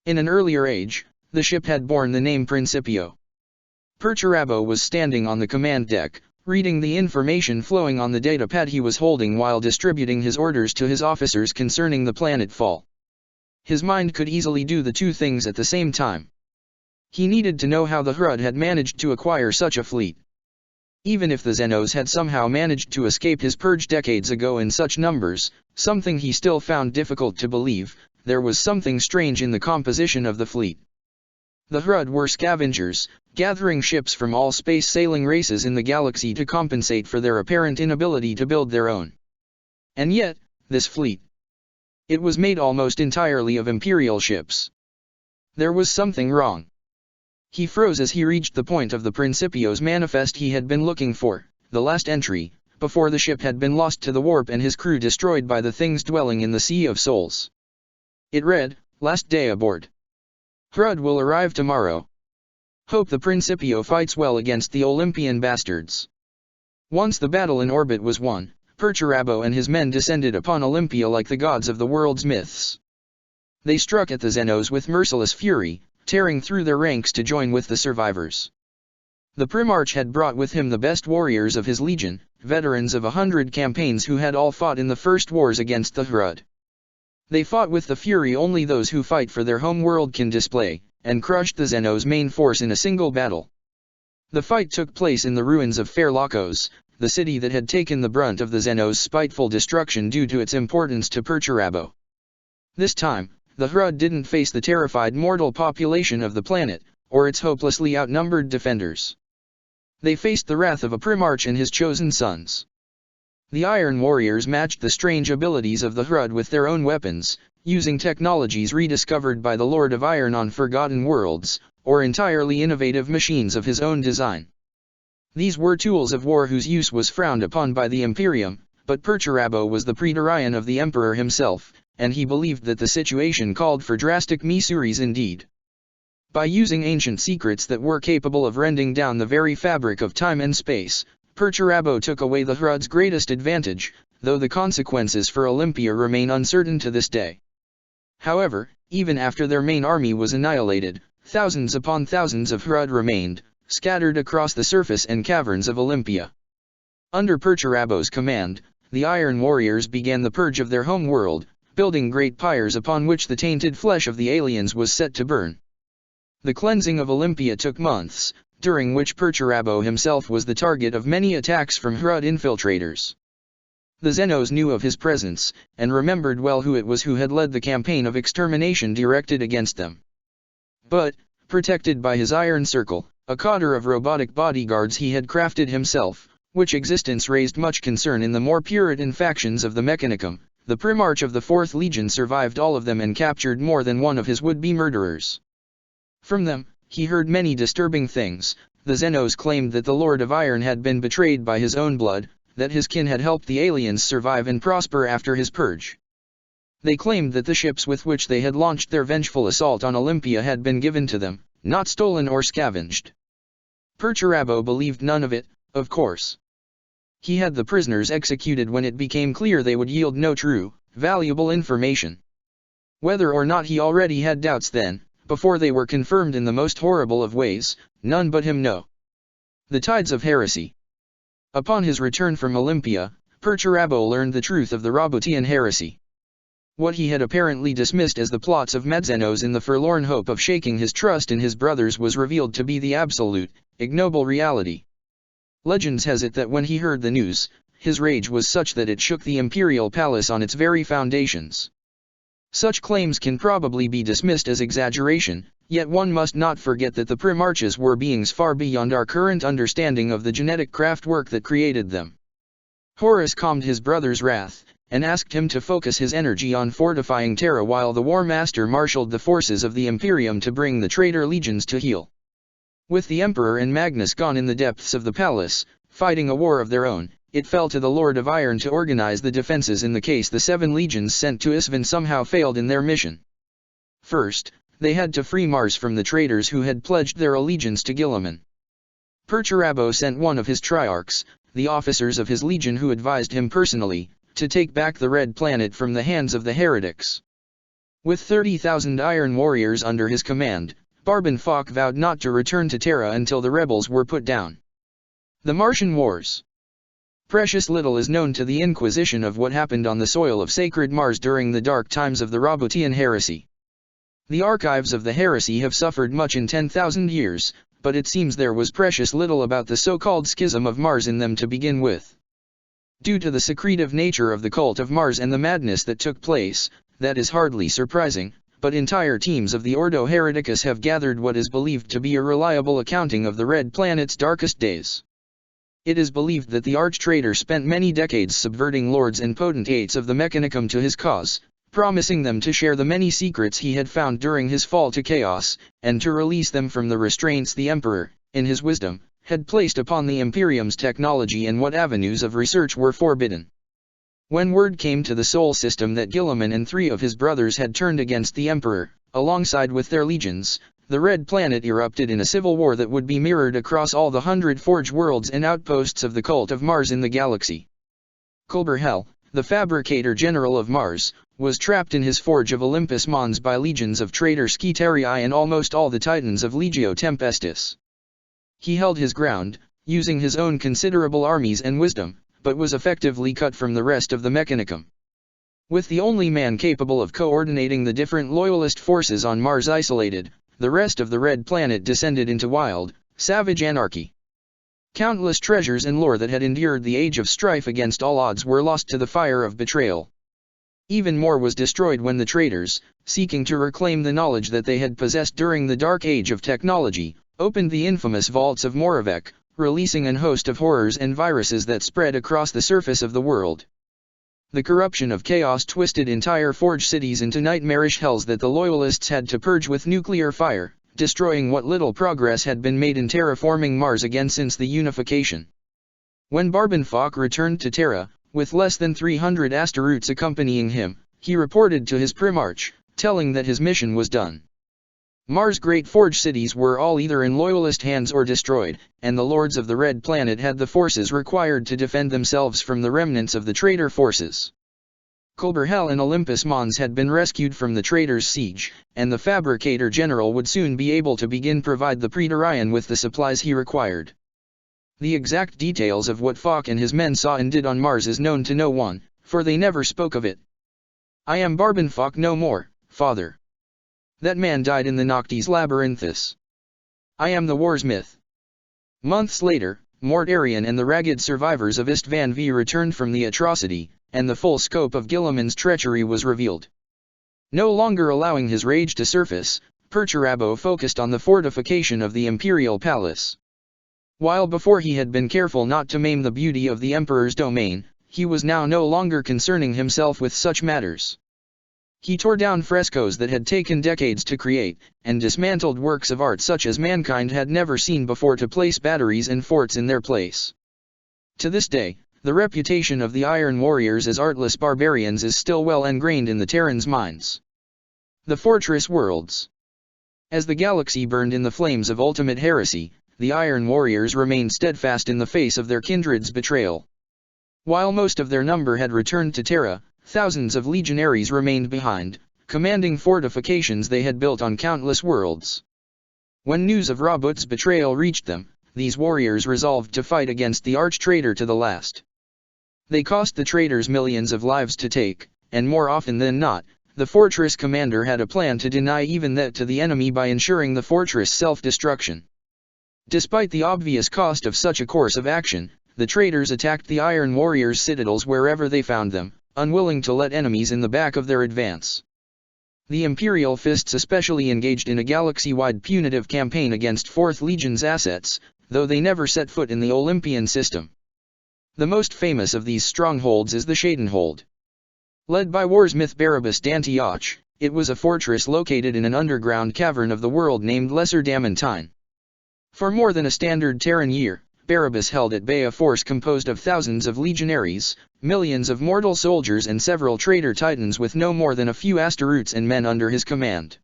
In an earlier age, the ship had borne the name Principio. Perturabo was standing on the command deck, reading the information flowing on the datapad he was holding while distributing his orders to his officers concerning the planetfall. His mind could easily do the two things at the same time. He needed to know how the Hrud had managed to acquire such a fleet. Even if the Xenos had somehow managed to escape his purge decades ago in such numbers, something he still found difficult to believe, there was something strange in the composition of the fleet. The Hrud were scavengers, gathering ships from all space-sailing races in the galaxy to compensate for their apparent inability to build their own. And yet, this fleet. It was made almost entirely of Imperial ships. There was something wrong. He froze as he reached the point of the Principio's manifest he had been looking for, the last entry, before the ship had been lost to the warp and his crew destroyed by the things dwelling in the Sea of Souls. It read, "Last day aboard. Hrud will arrive tomorrow. Hope the Principio fights well against the Olympian bastards." Once the battle in orbit was won, Perturabo and his men descended upon Olympia like the gods of the world's myths. They struck at the Xenos with merciless fury, tearing through their ranks to join with the survivors. The Primarch had brought with him the best warriors of his legion, veterans of 100 campaigns who had all fought in the first wars against the Hrud. They fought with the fury only those who fight for their home world can display, and crushed the Xenos' main force in a single battle. The fight took place in the ruins of Fair Lacos, the city that had taken the brunt of the Xenos' spiteful destruction due to its importance to Perturabo. This time, the Hrud didn't face the terrified mortal population of the planet, or its hopelessly outnumbered defenders. They faced the wrath of a Primarch and his chosen sons. The Iron Warriors matched the strange abilities of the Hrud with their own weapons, using technologies rediscovered by the Lord of Iron on Forgotten Worlds, or entirely innovative machines of his own design. These were tools of war whose use was frowned upon by the Imperium, but Perturabo was the Praetorian of the Emperor himself, and he believed that the situation called for drastic measures indeed. By using ancient secrets that were capable of rending down the very fabric of time and space, Perturabo took away the Hrud's greatest advantage, though the consequences for Olympia remain uncertain to this day. However, even after their main army was annihilated, thousands upon thousands of Hrud remained, scattered across the surface and caverns of Olympia. Under Perturabo's command, the Iron Warriors began the purge of their home world, building great pyres upon which the tainted flesh of the aliens was set to burn. The cleansing of Olympia took months, during which Perturabo himself was the target of many attacks from Hrud infiltrators. The Xenos knew of his presence, and remembered well who it was who had led the campaign of extermination directed against them. But, protected by his iron circle, a cadre of robotic bodyguards he had crafted himself, which existence raised much concern in the more Puritan factions of the Mechanicum, the Primarch of the 4th Legion survived all of them and captured more than one of his would-be murderers. From them, he heard many disturbing things. The Xenos claimed that the Lord of Iron had been betrayed by his own blood, that his kin had helped the aliens survive and prosper after his purge. They claimed that the ships with which they had launched their vengeful assault on Olympia had been given to them, not stolen or scavenged. Perturabo believed none of it, of course. He had the prisoners executed when it became clear they would yield no true, valuable information. Whether or not he already had doubts then, before they were confirmed in the most horrible of ways, none but him know. The tides of heresy. Upon his return from Olympia, Perturabo learned the truth of the Roboutian Heresy. What he had apparently dismissed as the plots of Medxenos in the forlorn hope of shaking his trust in his brothers was revealed to be the absolute, ignoble reality. Legends has it that when he heard the news, his rage was such that it shook the imperial palace on its very foundations. Such claims can probably be dismissed as exaggeration, yet one must not forget that the Primarches were beings far beyond our current understanding of the genetic craftwork that created them. Horus calmed his brother's wrath, and asked him to focus his energy on fortifying Terra while the War Master marshaled the forces of the Imperium to bring the traitor legions to heel. With the Emperor and Magnus gone in the depths of the palace, fighting a war of their own, it fell to the Lord of Iron to organize the defenses in the case the 7 legions sent to Isvan somehow failed in their mission. First, they had to free Mars from the traitors who had pledged their allegiance to Guilliman. Perturabo sent one of his triarchs, the officers of his legion who advised him personally, to take back the Red Planet from the hands of the heretics. With 30,000 Iron Warriors under his command, Barban Falk vowed not to return to Terra until the rebels were put down. The Martian Wars. Precious little is known to the Inquisition of what happened on the soil of sacred Mars during the dark times of the Roboutian Heresy. The archives of the heresy have suffered much in 10,000 years, but it seems there was precious little about the so-called schism of Mars in them to begin with. Due to the secretive nature of the cult of Mars and the madness that took place, that is hardly surprising, but entire teams of the Ordo Hereticus have gathered what is believed to be a reliable accounting of the Red Planet's darkest days. It is believed that the arch-traitor spent many decades subverting lords and potentates of the Mechanicum to his cause, promising them to share the many secrets he had found during his fall to chaos, and to release them from the restraints the Emperor, in his wisdom, had placed upon the Imperium's technology and what avenues of research were forbidden. When word came to the Sol system that Guilliman and 3 of his brothers had turned against the Emperor, alongside with their legions, the Red Planet erupted in a civil war that would be mirrored across all the 100 Forge worlds and outposts of the cult of Mars in the galaxy. Culber Hel, the fabricator general of Mars, was trapped in his forge of Olympus Mons by legions of traitor Skitarii and almost all the titans of Legio Tempestis. He held his ground, using his own considerable armies and wisdom, but was effectively cut from the rest of the Mechanicum. With the only man capable of coordinating the different loyalist forces on Mars isolated, the rest of the Red Planet descended into wild, savage anarchy. Countless treasures and lore that had endured the age of strife against all odds were lost to the fire of betrayal. Even more was destroyed when the traitors, seeking to reclaim the knowledge that they had possessed during the dark age of technology, opened the infamous vaults of Moravec, releasing an host of horrors and viruses that spread across the surface of the world. The corruption of chaos twisted entire Forge cities into nightmarish hells that the Loyalists had to purge with nuclear fire, destroying what little progress had been made in terraforming Mars again since the unification. When Barbenfok returned to Terra, with less than 300 asteroids accompanying him, he reported to his Primarch, telling that his mission was done. Mars' great Forge cities were all either in Loyalist hands or destroyed, and the Lords of the Red Planet had the forces required to defend themselves from the remnants of the traitor forces. Culberhel and Olympus Mons had been rescued from the traitors' siege, and the Fabricator General would soon be able to begin provide the Praetorian with the supplies he required. The exact details of what Fok and his men saw and did on Mars is known to no one, for they never spoke of it. "I am Barbenfok no more, father. That man died in the Noctis Labyrinthus. I am the war's myth." Months later, Mortarion and the ragged survivors of Istvan V returned from the atrocity, and the full scope of Guilliman's treachery was revealed. No longer allowing his rage to surface, Perturabo focused on the fortification of the Imperial Palace. While before he had been careful not to maim the beauty of the Emperor's domain, he was now no longer concerning himself with such matters. He tore down frescoes that had taken decades to create, and dismantled works of art such as mankind had never seen before to place batteries and forts in their place. To this day, the reputation of the Iron Warriors as artless barbarians is still well ingrained in the Terrans' minds. The Fortress Worlds. As the galaxy burned in the flames of ultimate heresy, the Iron Warriors remained steadfast in the face of their kindred's betrayal. While most of their number had returned to Terra, thousands of legionaries remained behind, commanding fortifications they had built on countless worlds. When news of Robout's betrayal reached them, these warriors resolved to fight against the arch-traitor to the last. They cost the traitors millions of lives to take, and more often than not, the fortress commander had a plan to deny even that to the enemy by ensuring the fortress' self-destruction. Despite the obvious cost of such a course of action, the traitors attacked the Iron Warriors' citadels wherever they found them, unwilling to let enemies in the back of their advance. The Imperial Fists especially engaged in a galaxy-wide punitive campaign against 4th Legion's assets, though they never set foot in the Olympian system. The most famous of these strongholds is the Shadenhold. Led by warsmith Barabbas d'Antioch, it was a fortress located in an underground cavern of the world named Lesser Damantine. For more than a standard Terran year, Barabbas held at bay a force composed of thousands of legionaries, millions of mortal soldiers and several traitor titans with no more than a few asteroids and men under his command.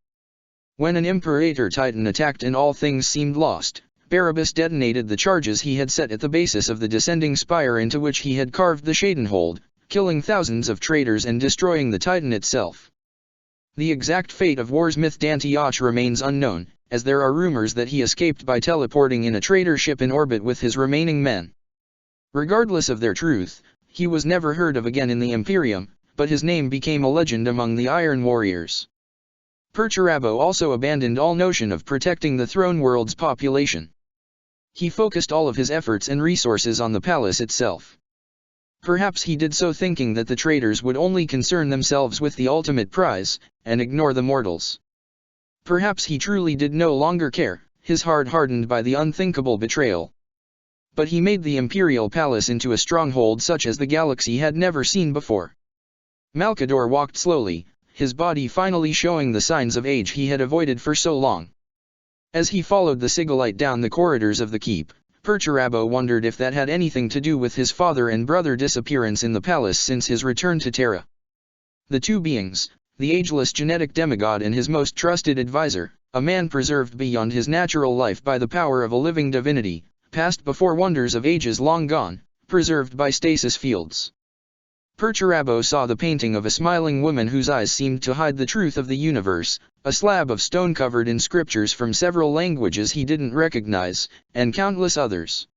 When an Imperator Titan attacked and all things seemed lost, Barabbas detonated the charges he had set at the basis of the descending spire into which he had carved the Shadenhold, killing thousands of traitors and destroying the Titan itself. The exact fate of warsmith d'Antioch remains unknown, as there are rumors that he escaped by teleporting in a traitor ship in orbit with his remaining men. Regardless of their truth, he was never heard of again in the Imperium, but his name became a legend among the Iron Warriors. Perturabo also abandoned all notion of protecting the throne world's population. He focused all of his efforts and resources on the palace itself. Perhaps he did so thinking that the traitors would only concern themselves with the ultimate prize, and ignore the mortals. Perhaps he truly did no longer care, his heart hardened by the unthinkable betrayal. But he made the Imperial Palace into a stronghold such as the galaxy had never seen before. Malcador walked slowly, his body finally showing the signs of age he had avoided for so long. As he followed the Sigillite down the corridors of the keep, Perturabo wondered if that had anything to do with his father and brother disappearance in the palace since his return to Terra. The two beings, the ageless genetic demigod and his most trusted advisor, a man preserved beyond his natural life by the power of a living divinity, passed before wonders of ages long gone, preserved by stasis fields. Perturabo saw the painting of a smiling woman whose eyes seemed to hide the truth of the universe, a slab of stone covered in scriptures from several languages he didn't recognize, and countless others.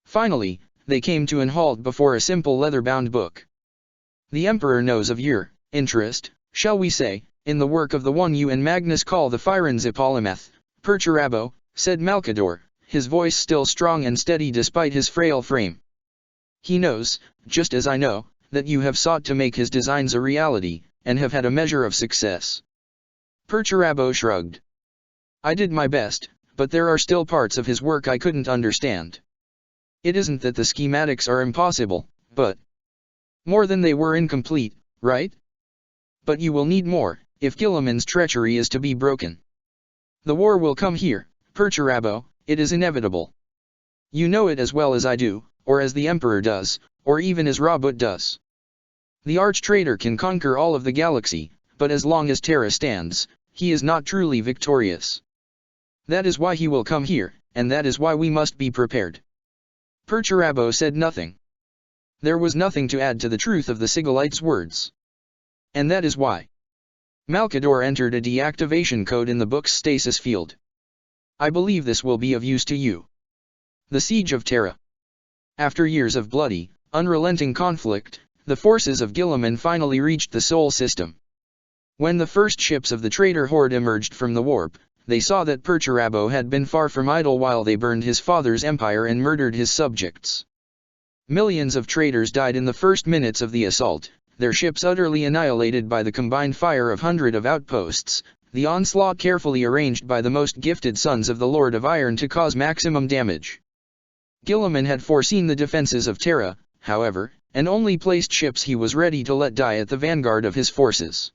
Finally, they came to an halt before a simple leather-bound book. "The Emperor knows of your interest, shall we say, in the work of the one you and Magnus call the Phyrans Polymath, Perturabo," said Malcador, his voice still strong and steady despite his frail frame. "He knows, just as I know, that you have sought to make his designs a reality, and have had a measure of success." Perturabo shrugged. "I did my best, but there are still parts of his work I couldn't understand. It isn't that the schematics are impossible, but more than they were incomplete, right? But you will need more, if Guilliman's treachery is to be broken. The war will come here, Perturabo, it is inevitable. You know it as well as I do, or as the Emperor does, or even as Robout does. The arch-traitor can conquer all of the galaxy, but as long as Terra stands, he is not truly victorious. That is why he will come here, and that is why we must be prepared." Perturabo said nothing. There was nothing to add to the truth of the Sigillite's words. "And that is why." Malkador entered a deactivation code in the book's stasis field. "I believe this will be of use to you." The Siege of Terra. After years of bloody, unrelenting conflict, the forces of Guilliman finally reached the Sol system. When the first ships of the traitor horde emerged from the warp, they saw that Perturabo had been far from idle while they burned his father's empire and murdered his subjects. Millions of traitors died in the first minutes of the assault, their ships utterly annihilated by the combined fire of hundreds of outposts, the onslaught carefully arranged by the most gifted sons of the Lord of Iron to cause maximum damage. Guilliman had foreseen the defenses of Terra, however, and only placed ships he was ready to let die at the vanguard of his forces.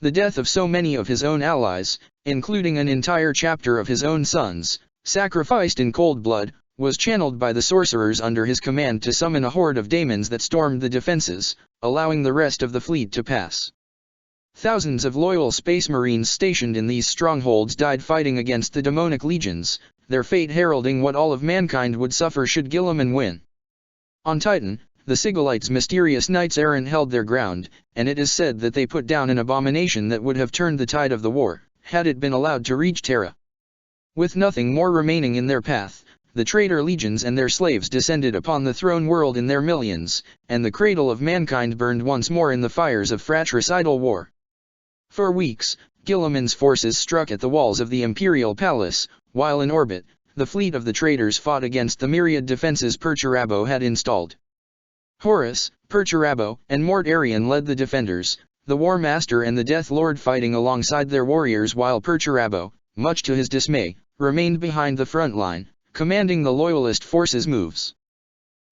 The death of so many of his own allies, including an entire chapter of his own sons, sacrificed in cold blood, was channeled by the sorcerers under his command to summon a horde of daemons that stormed the defenses, allowing the rest of the fleet to pass. Thousands of loyal space marines stationed in these strongholds died fighting against the demonic legions, their fate heralding what all of mankind would suffer should Guilliman win. On Titan, the Sigillite's mysterious knights errant held their ground, and it is said that they put down an abomination that would have turned the tide of the war, had it been allowed to reach Terra. With nothing more remaining in their path, the traitor legions and their slaves descended upon the throne world in their millions, and the cradle of mankind burned once more in the fires of fratricidal war. For weeks, Guilliman's forces struck at the walls of the Imperial Palace, while in orbit, the fleet of the traitors fought against the myriad defenses Perturabo had installed. Horus, Perturabo, and Mort Arian led the defenders, the War Master and the Death Lord fighting alongside their warriors while Perturabo, much to his dismay, remained behind the front line, commanding the Loyalist forces' moves.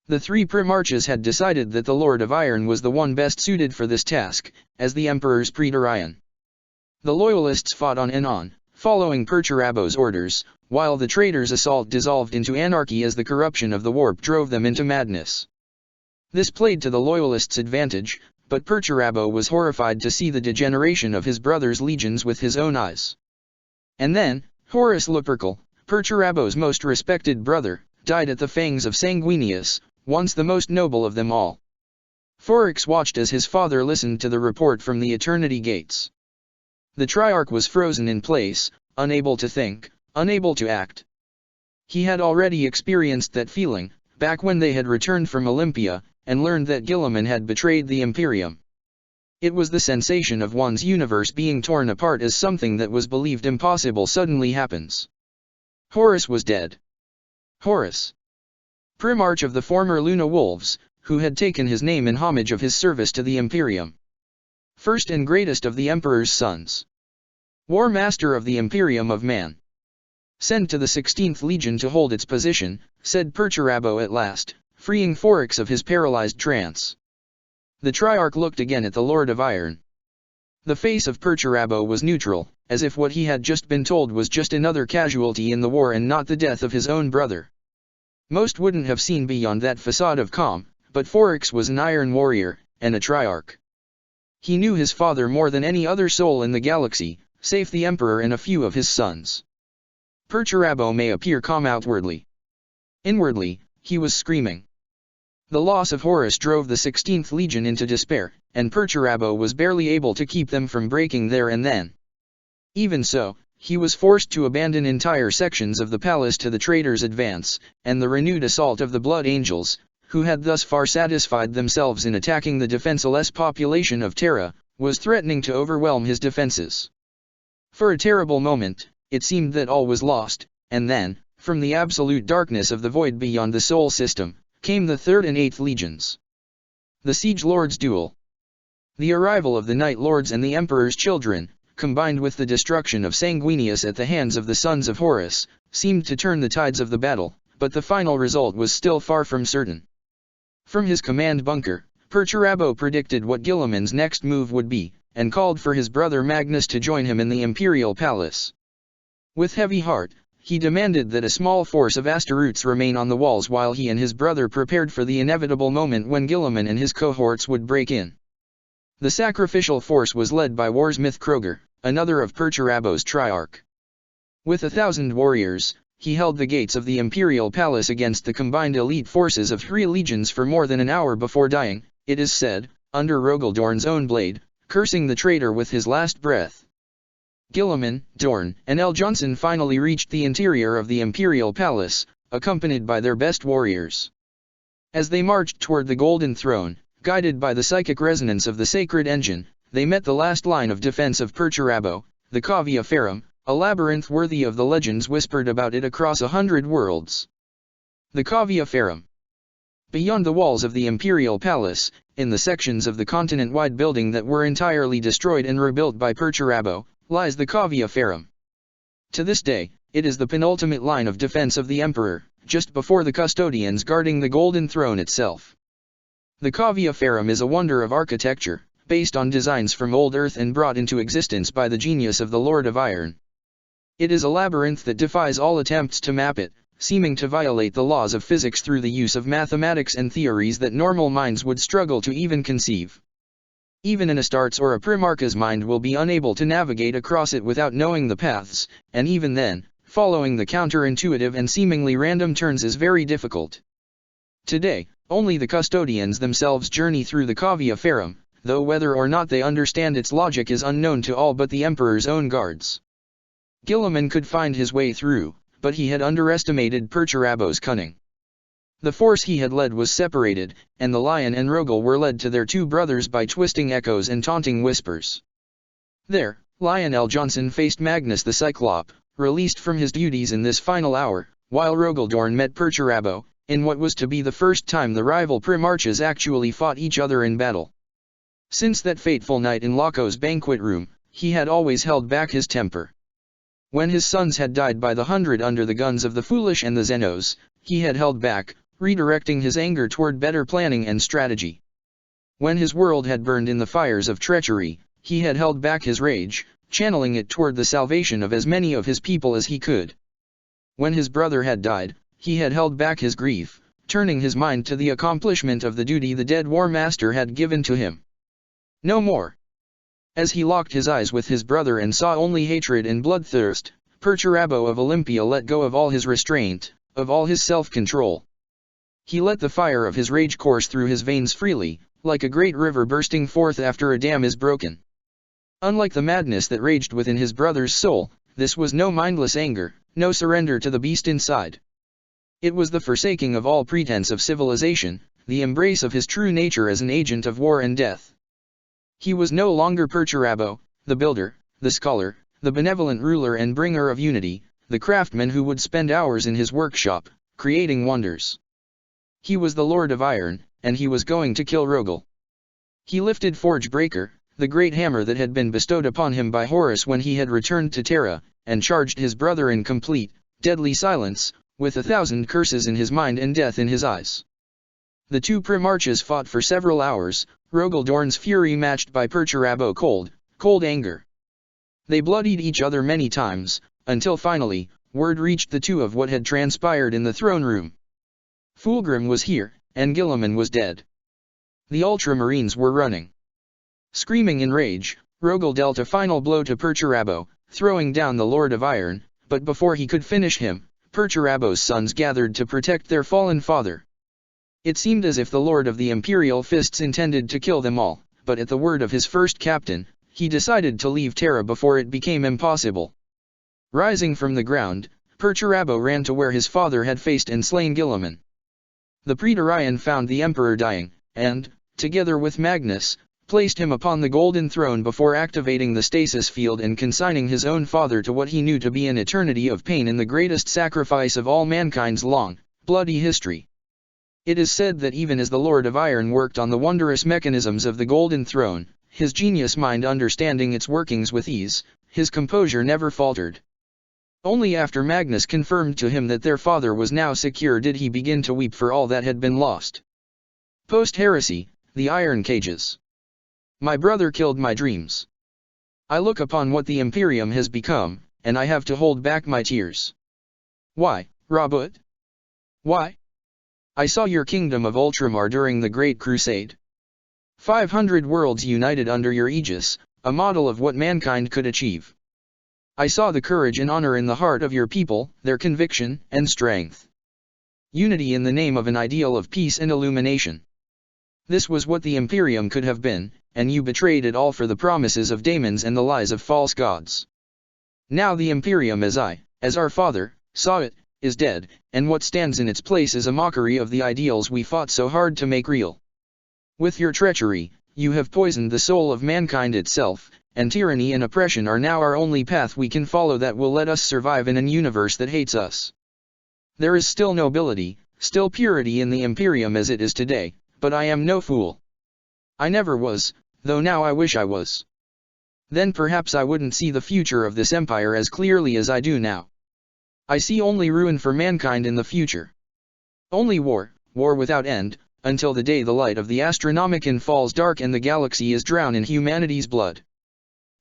The three Primarchs had decided that the Lord of Iron was the one best suited for this task, as the Emperor's Praetorian. The Loyalists fought on and on, following Perturabo's orders, while the traitors' assault dissolved into anarchy as the corruption of the warp drove them into madness. This played to the Loyalists' advantage, but Perturabo was horrified to see the degeneration of his brother's legions with his own eyes. And then, Horus Lupercal, Perturabo's most respected brother, died at the fangs of Sanguinius, once the most noble of them all. Phorix watched as his father listened to the report from the Eternity Gates. The Triarch was frozen in place, unable to think, unable to act. He had already experienced that feeling, back when they had returned from Olympia, and learned that Guilliman had betrayed the Imperium. It was the sensation of one's universe being torn apart as something that was believed impossible suddenly happens. Horus was dead. Horus, Primarch of the former Luna Wolves, who had taken his name in homage of his service to the Imperium. First and greatest of the Emperor's sons. War Master of the Imperium of Man. "Send to the 16th Legion to hold its position," said Perturabo at last, freeing Phorix of his paralyzed trance. The Triarch looked again at the Lord of Iron. The face of Perturabo was neutral, as if what he had just been told was just another casualty in the war and not the death of his own brother. Most wouldn't have seen beyond that facade of calm, but Phorix was an Iron Warrior, and a Triarch. He knew his father more than any other soul in the galaxy, save the Emperor and a few of his sons. Perturabo may appear calm outwardly. Inwardly, he was screaming. The loss of Horus drove the 16th Legion into despair, and Perturabo was barely able to keep them from breaking there and then. Even so, he was forced to abandon entire sections of the palace to the traitors' advance, and the renewed assault of the Blood Angels, who had thus far satisfied themselves in attacking the defenseless population of Terra, was threatening to overwhelm his defenses. For a terrible moment, it seemed that all was lost, and then, From the absolute darkness of the void beyond the Sol system, came the 3rd and 8th legions. The Siege Lords' duel. The arrival of the Night Lords and the Emperor's children, combined with the destruction of Sanguinius at the hands of the sons of Horus, seemed to turn the tides of the battle, but the final result was still far from certain. From his command bunker, Perturabo predicted what Guilliman's next move would be, and called for his brother Magnus to join him in the imperial palace. With heavy heart, he demanded that a small force of Astaroths remain on the walls while he and his brother prepared for the inevitable moment when Guilliman and his cohorts would break in. The sacrificial force was led by Warsmith Kroger, another of Perturabo's triarch. With 1,000 warriors, he held the gates of the imperial palace against the combined elite forces of 3 legions for more than an hour before dying, it is said, under Rogaldorn's own blade, cursing the traitor with his last breath. Guilliman, Dorn, and Eljonson finally reached the interior of the imperial palace, accompanied by their best warriors. As they marched toward the Golden Throne, guided by the psychic resonance of the sacred engine, they met the last line of defense of Perturabo, the Cavia Ferrum, a labyrinth worthy of the legends whispered about it across 100 worlds. The Cavia Ferrum. Beyond the walls of the imperial palace, in the sections of the continent-wide building that were entirely destroyed and rebuilt by Perturabo, lies the Cavia Ferrum. To this day, it is the penultimate line of defense of the Emperor, just before the custodians guarding the Golden Throne itself. The Cavia Ferrum is a wonder of architecture, based on designs from old Earth and brought into existence by the genius of the Lord of Iron. It is a labyrinth that defies all attempts to map it, seeming to violate the laws of physics through the use of mathematics and theories that normal minds would struggle to even conceive. Even an Astartes or a Primarch's mind will be unable to navigate across it without knowing the paths, and even then, following the counterintuitive and seemingly random turns is very difficult. Today, only the custodians themselves journey through the Cavia Ferrum, though whether or not they understand its logic is unknown to all but the Emperor's own guards. Guilliman could find his way through, but he had underestimated Perturabo's cunning. The force he had led was separated, and the Lion and Rogel were led to their 2 brothers by twisting echoes and taunting whispers. There, Lion Eljonson faced Magnus the Cyclop, released from his duties in this final hour, while Rogaldorn met Perturabo, in what was to be the first time the rival Primarchs actually fought each other in battle. Since that fateful night in Laco's banquet room, he had always held back his temper. When his sons had died by the 100 under the guns of the Foolish and the Xenos, he had held back, redirecting his anger toward better planning and strategy. When his world had burned in the fires of treachery, he had held back his rage, channeling it toward the salvation of as many of his people as he could. When his brother had died, he had held back his grief, turning his mind to the accomplishment of the duty the dead War Master had given to him. No more. As he locked his eyes with his brother and saw only hatred and bloodthirst, Perturabo of Olympia let go of all his restraint, of all his self-control. He let the fire of his rage course through his veins freely, like a great river bursting forth after a dam is broken. Unlike the madness that raged within his brother's soul, this was no mindless anger, no surrender to the beast inside. It was the forsaking of all pretense of civilization, the embrace of his true nature as an agent of war and death. He was no longer Perturabo, the builder, the scholar, the benevolent ruler and bringer of unity, the craftsman who would spend hours in his workshop, creating wonders. He was the Lord of Iron, and he was going to kill Rogel. He lifted Forge Breaker, the great hammer that had been bestowed upon him by Horus when he had returned to Terra, and charged his brother in complete, deadly silence, with 1,000 curses in his mind and death in his eyes. The 2 Primarchs fought for several hours, Rogaldorn's fury matched by Perturabo cold anger. They bloodied each other many times, until finally, word reached the 2 of what had transpired in the throne room. Fulgrim was here, and Guilliman was dead. The Ultramarines were running. Screaming in rage, Rogel dealt a final blow to Perturabo, throwing down the Lord of Iron, but before he could finish him, Perturabo's sons gathered to protect their fallen father. It seemed as if the Lord of the Imperial Fists intended to kill them all, but at the word of his first captain, he decided to leave Terra before it became impossible. Rising from the ground, Perturabo ran to where his father had faced and slain Guilliman. The Praetorian found the Emperor dying, and, together with Magnus, placed him upon the golden throne before activating the stasis field and consigning his own father to what he knew to be an eternity of pain in the greatest sacrifice of all mankind's long, bloody history. It is said that even as the Lord of Iron worked on the wondrous mechanisms of the golden throne, his genius mind understanding its workings with ease, his composure never faltered. Only after Magnus confirmed to him that their father was now secure did he begin to weep for all that had been lost. Post-heresy, the iron cages. My brother killed my dreams. I look upon what the Imperium has become, and I have to hold back my tears. Why, Robot? Why? I saw your kingdom of Ultramar during the Great Crusade. 500 worlds united under your aegis, a model of what mankind could achieve. I saw the courage and honor in the heart of your people, their conviction and strength. Unity in the name of an ideal of peace and illumination. This was what the Imperium could have been, and you betrayed it all for the promises of daemons and the lies of false gods. Now the Imperium as our father, saw it, is dead, and what stands in its place is a mockery of the ideals we fought so hard to make real. With your treachery, you have poisoned the soul of mankind itself, and tyranny and oppression are now our only path we can follow that will let us survive in an universe that hates us. There is still nobility, still purity in the Imperium as it is today, but I am no fool. I never was, though now I wish I was. Then perhaps I wouldn't see the future of this empire as clearly as I do now. I see only ruin for mankind in the future. Only war, war without end, until the day the light of the Astronomicon falls dark and the galaxy is drowned in humanity's blood.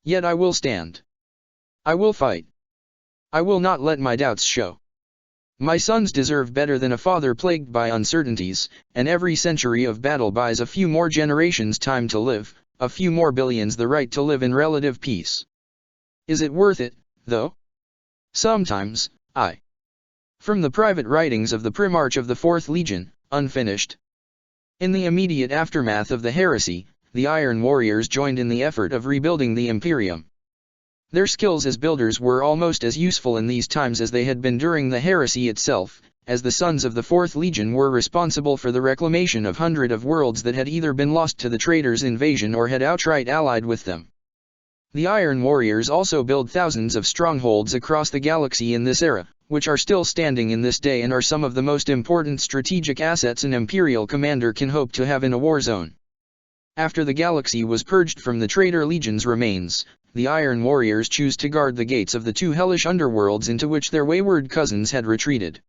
Yet I will stand. I will fight. I will not let my doubts show. My sons deserve better than a father plagued by uncertainties, and every century of battle buys a few more generations time to live, a few more billions the right to live in relative peace. Is it worth it, though? Sometimes, From the private writings of the Primarch of the 4th Legion, unfinished. In the immediate aftermath of the heresy, the Iron Warriors joined in the effort of rebuilding the Imperium. Their skills as builders were almost as useful in these times as they had been during the heresy itself, as the sons of the 4th Legion were responsible for the reclamation of hundreds of worlds that had either been lost to the traitors' invasion or had outright allied with them. The Iron Warriors also build thousands of strongholds across the galaxy in this era, which are still standing in this day and are some of the most important strategic assets an Imperial commander can hope to have in a war zone. After the galaxy was purged from the traitor legion's remains, the Iron Warriors choose to guard the gates of the two hellish underworlds into which their wayward cousins had retreated.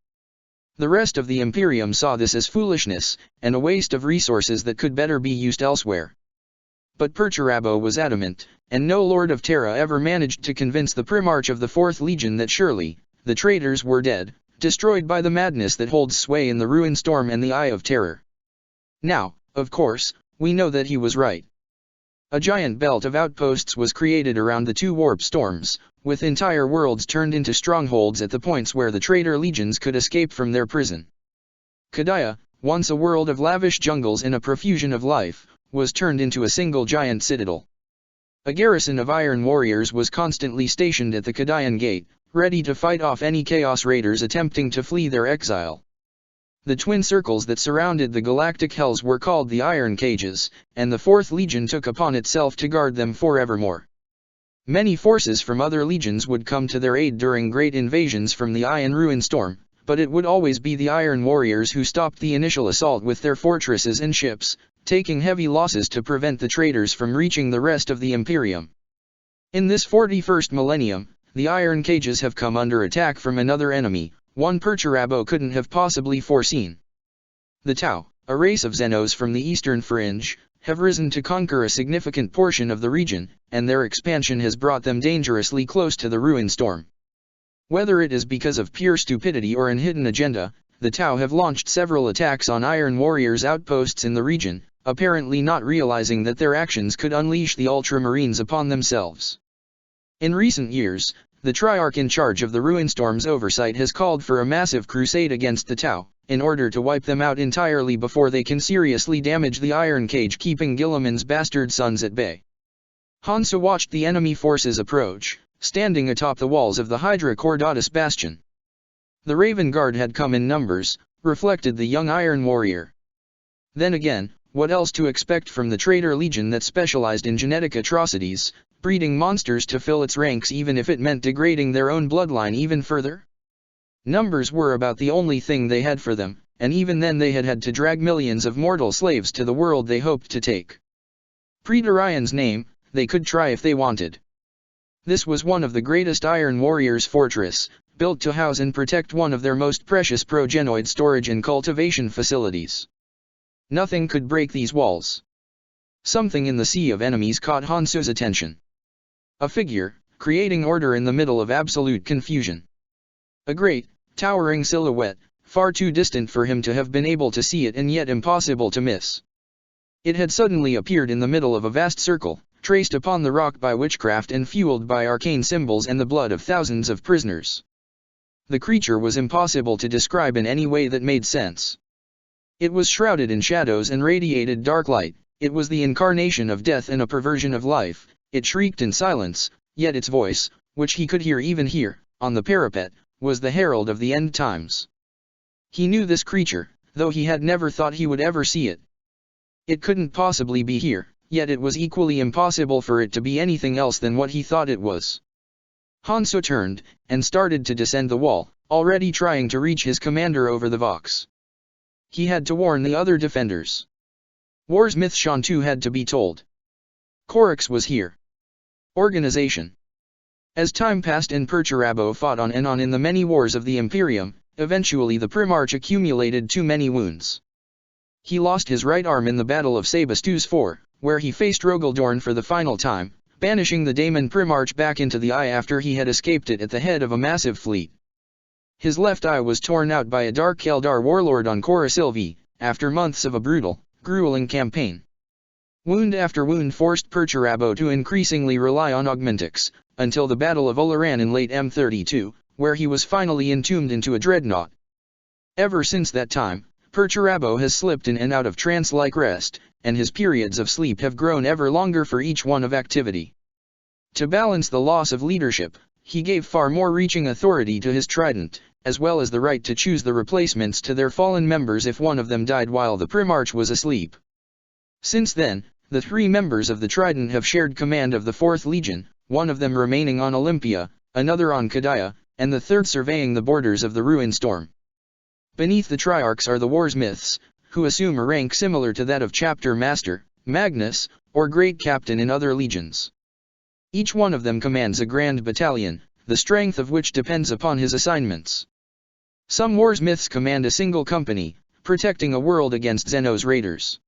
The rest of the Imperium saw this as foolishness, and a waste of resources that could better be used elsewhere. But Perturabo was adamant, and no Lord of Terra ever managed to convince the Primarch of the 4th Legion that surely, the traitors were dead, destroyed by the madness that holds sway in the Ruin Storm and the Eye of Terror. Now, of course, we know that he was right. A giant belt of outposts was created around the two warp storms, with entire worlds turned into strongholds at the points where the traitor legions could escape from their prison. Kadaya, once a world of lavish jungles and a profusion of life, was turned into a single giant citadel. A garrison of Iron Warriors was constantly stationed at the Kadayan Gate, ready to fight off any Chaos Raiders attempting to flee their exile. The twin circles that surrounded the galactic hells were called the Iron Cages, and the 4th Legion took upon itself to guard them forevermore. Many forces from other legions would come to their aid during great invasions from the Eye and Ruin Storm, but it would always be the Iron Warriors who stopped the initial assault with their fortresses and ships, taking heavy losses to prevent the traitors from reaching the rest of the Imperium. In this 41st millennium, the Iron Cages have come under attack from another enemy, one Perturabo couldn't have possibly foreseen. The Tau, a race of Xenos from the eastern fringe, have risen to conquer a significant portion of the region, and their expansion has brought them dangerously close to the Ruin Storm. Whether it is because of pure stupidity or an hidden agenda, the Tau have launched several attacks on Iron Warriors' outposts in the region, apparently not realizing that their actions could unleash the Ultramarines upon themselves. In recent years, the Triarch in charge of the Ruinstorm's oversight has called for a massive crusade against the Tau, in order to wipe them out entirely before they can seriously damage the Iron Cage keeping Guilliman's bastard sons at bay. Hansa watched the enemy forces approach, standing atop the walls of the Hydra Cordatus bastion. The Raven Guard had come in numbers, reflected the young Iron Warrior. Then again, what else to expect from the traitor legion that specialized in genetic atrocities, breeding monsters to fill its ranks even if it meant degrading their own bloodline even further? Numbers were about the only thing they had for them, and even then they had to drag millions of mortal slaves to the world they hoped to take. Praetorian's name, they could try if they wanted. This was one of the greatest Iron Warriors' fortress, built to house and protect one of their most precious progenoid storage and cultivation facilities. Nothing could break these walls. Something in the sea of enemies caught Hansu's attention. A figure, creating order in the middle of absolute confusion. A great, towering silhouette, far too distant for him to have been able to see it and yet impossible to miss. It had suddenly appeared in the middle of a vast circle, traced upon the rock by witchcraft and fueled by arcane symbols and the blood of thousands of prisoners. The creature was impossible to describe in any way that made sense. It was shrouded in shadows and radiated dark light. It was the incarnation of death and a perversion of life. It shrieked in silence, yet its voice, which he could hear even here, on the parapet, was the herald of the end times. He knew this creature, though he had never thought he would ever see it. It couldn't possibly be here, yet it was equally impossible for it to be anything else than what he thought it was. Hansu turned, and started to descend the wall, already trying to reach his commander over the Vox. He had to warn the other defenders. War's myth Shantu had to be told. Korix was here. Organization. As time passed and Perturabo fought on and on in the many wars of the Imperium, eventually the Primarch accumulated too many wounds. He lost his right arm in the Battle of Sebastus IV, where he faced Rogaldorn for the final time, banishing the Daemon Primarch back into the eye after he had escaped it at the head of a massive fleet. His left eye was torn out by a Dark Eldar warlord on Cora Silvi, after months of a brutal, grueling campaign. Wound after wound forced Perturabo to increasingly rely on augmentics, until the Battle of Oleran in late M32, where he was finally entombed into a dreadnought. Ever since that time, Perturabo has slipped in and out of trance-like rest, and his periods of sleep have grown ever longer for each one of activity. To balance the loss of leadership, he gave far more reaching authority to his trident, as well as the right to choose the replacements to their fallen members if one of them died while the Primarch was asleep. Since then, the 3 members of the Trident have shared command of the 4th Legion, one of them remaining on Olympia, another on Kadaya, and the third surveying the borders of the Ruined Storm. Beneath the Triarchs are the War's Myths, who assume a rank similar to that of Chapter Master, Magnus, or Great Captain in other legions. Each one of them commands a grand battalion, the strength of which depends upon his assignments. Some War's Myths command a single company, protecting a world against Xenos raiders.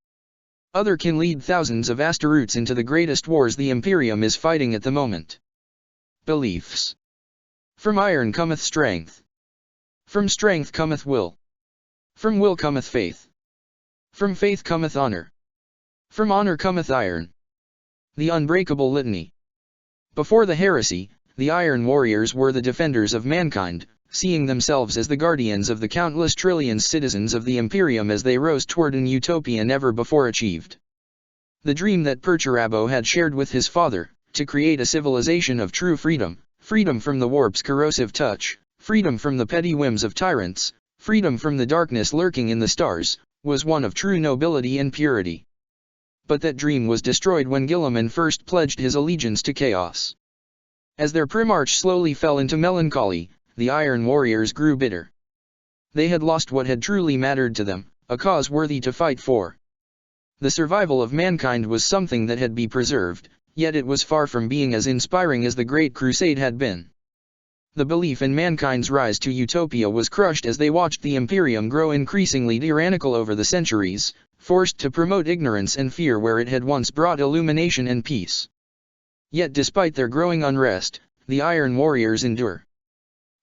Other can lead thousands of Astaroths into the greatest wars the Imperium is fighting at the moment. Beliefs. From iron cometh strength. From strength cometh will. From will cometh faith. From faith cometh honor. From honor cometh iron. The unbreakable litany. Before the heresy, the Iron Warriors were the defenders of mankind, seeing themselves as the guardians of the countless trillions citizens of the Imperium as they rose toward an utopia never before achieved. The dream that Perturabo had shared with his father, to create a civilization of true freedom, freedom from the warp's corrosive touch, freedom from the petty whims of tyrants, freedom from the darkness lurking in the stars, was one of true nobility and purity. But that dream was destroyed when Guilliman first pledged his allegiance to chaos. As their Primarch slowly fell into melancholy, the Iron Warriors grew bitter. They had lost what had truly mattered to them, a cause worthy to fight for. The survival of mankind was something that had to be preserved, yet it was far from being as inspiring as the Great Crusade had been. The belief in mankind's rise to utopia was crushed as they watched the Imperium grow increasingly tyrannical over the centuries, forced to promote ignorance and fear where it had once brought illumination and peace. Yet despite their growing unrest, the Iron Warriors endure.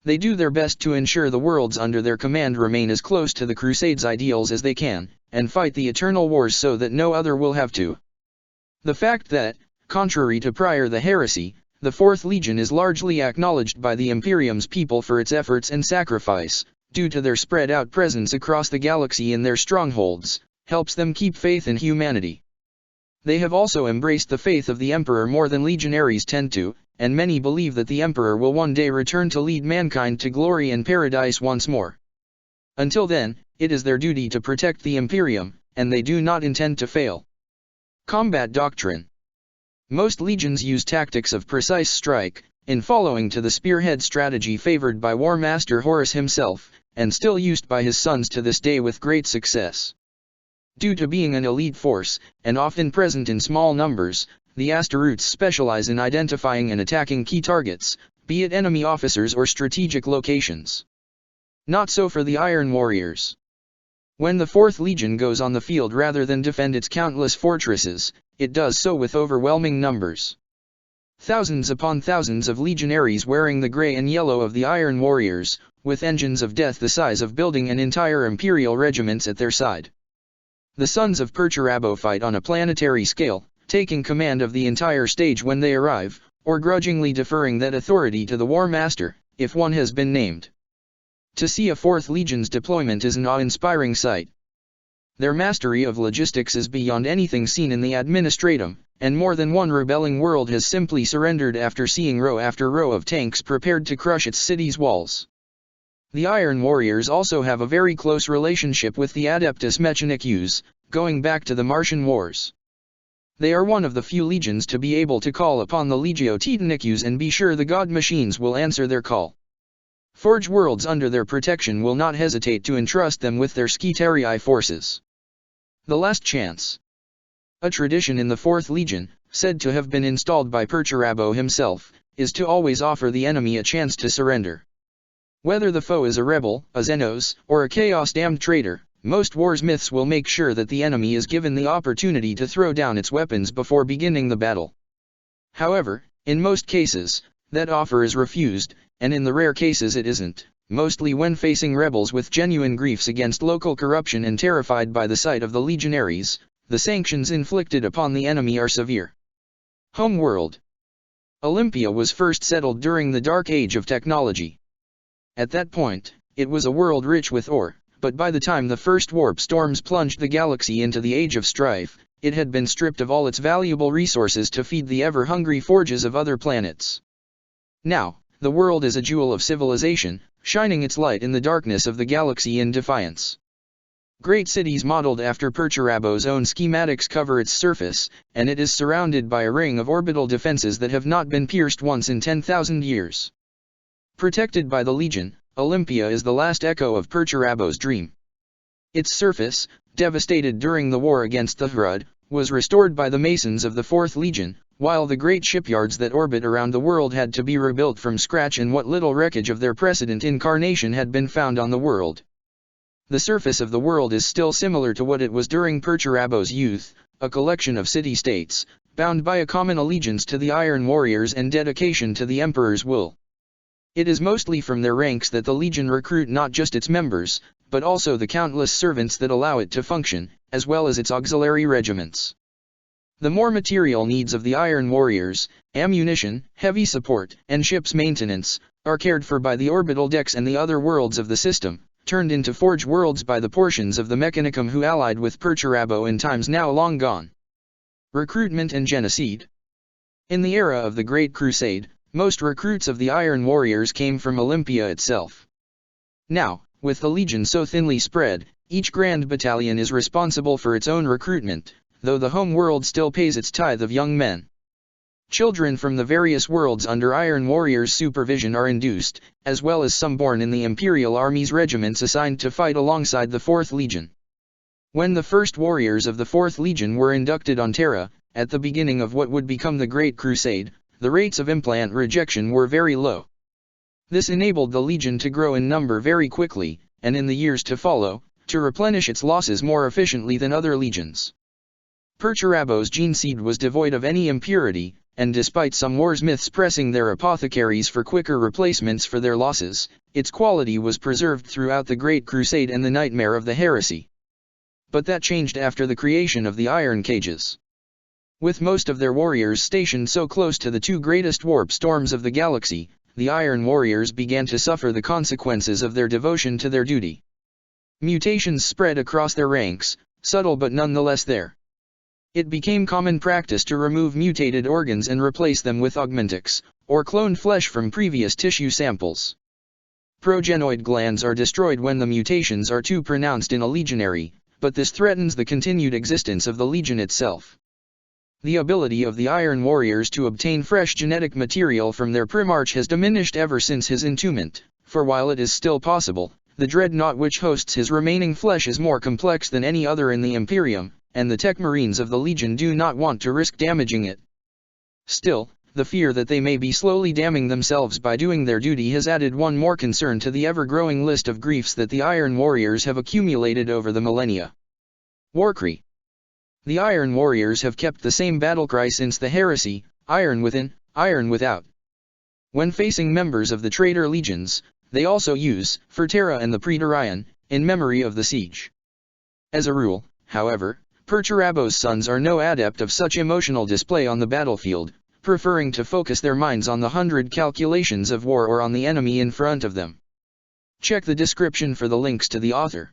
They do their best to ensure the worlds under their command remain as close to the Crusade's ideals as they can, and fight the eternal wars so that no other will have to. The fact that, contrary to prior the heresy, the 4th Legion is largely acknowledged by the Imperium's people for its efforts and sacrifice, due to their spread-out presence across the galaxy in their strongholds, helps them keep faith in humanity. They have also embraced the faith of the Emperor more than legionaries tend to, and many believe that the Emperor will one day return to lead mankind to glory and paradise once more. Until then, it is their duty to protect the Imperium, and they do not intend to fail. Combat Doctrine. Most legions use tactics of precise strike, in following to the spearhead strategy favored by War Master Horus himself, and still used by his sons to this day with great success. Due to being an elite force, and often present in small numbers, the Astaroths specialize in identifying and attacking key targets, be it enemy officers or strategic locations. Not so for the Iron Warriors. When the 4th Legion goes on the field rather than defend its countless fortresses, it does so with overwhelming numbers. Thousands upon thousands of legionaries wearing the grey and yellow of the Iron Warriors, with engines of death the size of building an entire imperial regiments at their side. The sons of Perturabo fight on a planetary scale, taking command of the entire stage when they arrive, or grudgingly deferring that authority to the War Master, if one has been named. To see a 4th Legion's deployment is an awe-inspiring sight. Their mastery of logistics is beyond anything seen in the Administratum, and more than one rebelling world has simply surrendered after seeing row after row of tanks prepared to crush its city's walls. The Iron Warriors also have a very close relationship with the Adeptus Mechanicus, going back to the Martian Wars. They are one of the few legions to be able to call upon the Legio Titanicus and be sure the god machines will answer their call. Forge worlds under their protection will not hesitate to entrust them with their Skitarii forces. The Last Chance. A tradition in the 4th Legion, said to have been installed by Perturabo himself, is to always offer the enemy a chance to surrender. Whether the foe is a rebel, a Xenos, or a chaos-damned traitor, most warsmiths will make sure that the enemy is given the opportunity to throw down its weapons before beginning the battle. However, in most cases, that offer is refused, and in the rare cases it isn't, mostly when facing rebels with genuine griefs against local corruption and terrified by the sight of the legionaries, the sanctions inflicted upon the enemy are severe. Homeworld. Olympia was first settled during the Dark Age of technology. At that point, it was a world rich with ore, but by the time the first warp storms plunged the galaxy into the Age of Strife, it had been stripped of all its valuable resources to feed the ever-hungry forges of other planets. Now, the world is a jewel of civilization, shining its light in the darkness of the galaxy in defiance. Great cities modeled after Perturabo's own schematics cover its surface, and it is surrounded by a ring of orbital defenses that have not been pierced once in 10,000 years. Protected by the Legion, Olympia is the last echo of Perturabo's dream. Its surface, devastated during the war against the Hrud, was restored by the Masons of the 4th Legion, while the great shipyards that orbit around the world had to be rebuilt from scratch and what little wreckage of their precedent incarnation had been found on the world. The surface of the world is still similar to what it was during Perturabo's youth, a collection of city-states, bound by a common allegiance to the Iron Warriors and dedication to the Emperor's will. It is mostly from their ranks that the Legion recruit not just its members, but also the countless servants that allow it to function, as well as its auxiliary regiments. The more material needs of the Iron Warriors, ammunition, heavy support, and ship's maintenance, are cared for by the orbital decks and the other worlds of the system, turned into forge worlds by the portions of the Mechanicum who allied with Perturabo in times now long gone. Recruitment and genocide. In the era of the Great Crusade, most recruits of the Iron Warriors came from Olympia itself. Now, with the Legion so thinly spread, each Grand Battalion is responsible for its own recruitment, though the home world still pays its tithe of young men. Children from the various worlds under Iron Warriors' supervision are induced, as well as some born in the Imperial Army's regiments assigned to fight alongside the 4th Legion. When the first warriors of the 4th Legion were inducted on Terra, at the beginning of what would become the Great Crusade, the rates of implant rejection were very low. This enabled the Legion to grow in number very quickly, and in the years to follow, to replenish its losses more efficiently than other legions. Perturabo's gene seed was devoid of any impurity, and despite some warsmiths pressing their apothecaries for quicker replacements for their losses, its quality was preserved throughout the Great Crusade and the nightmare of the heresy. But that changed after the creation of the Iron Cages. With most of their warriors stationed so close to the two greatest warp storms of the galaxy, the Iron Warriors began to suffer the consequences of their devotion to their duty. Mutations spread across their ranks, subtle but nonetheless there. It became common practice to remove mutated organs and replace them with augmentics, or cloned flesh from previous tissue samples. Progenoid glands are destroyed when the mutations are too pronounced in a legionary, but this threatens the continued existence of the Legion itself. The ability of the Iron Warriors to obtain fresh genetic material from their Primarch has diminished ever since his entombment, for while it is still possible, the dreadnought which hosts his remaining flesh is more complex than any other in the Imperium, and the Tech Marines of the Legion do not want to risk damaging it. Still, the fear that they may be slowly damning themselves by doing their duty has added one more concern to the ever-growing list of griefs that the Iron Warriors have accumulated over the millennia. Warcry. The Iron Warriors have kept the same battlecry since the Heresy, Iron Within, Iron Without. When facing members of the traitor legions, they also use Fertera and the Praetorian, in memory of the siege. As a rule, however, Perturabo's sons are no adept of such emotional display on the battlefield, preferring to focus their minds on the 100 calculations of war or on the enemy in front of them. Check the description for the links to the author.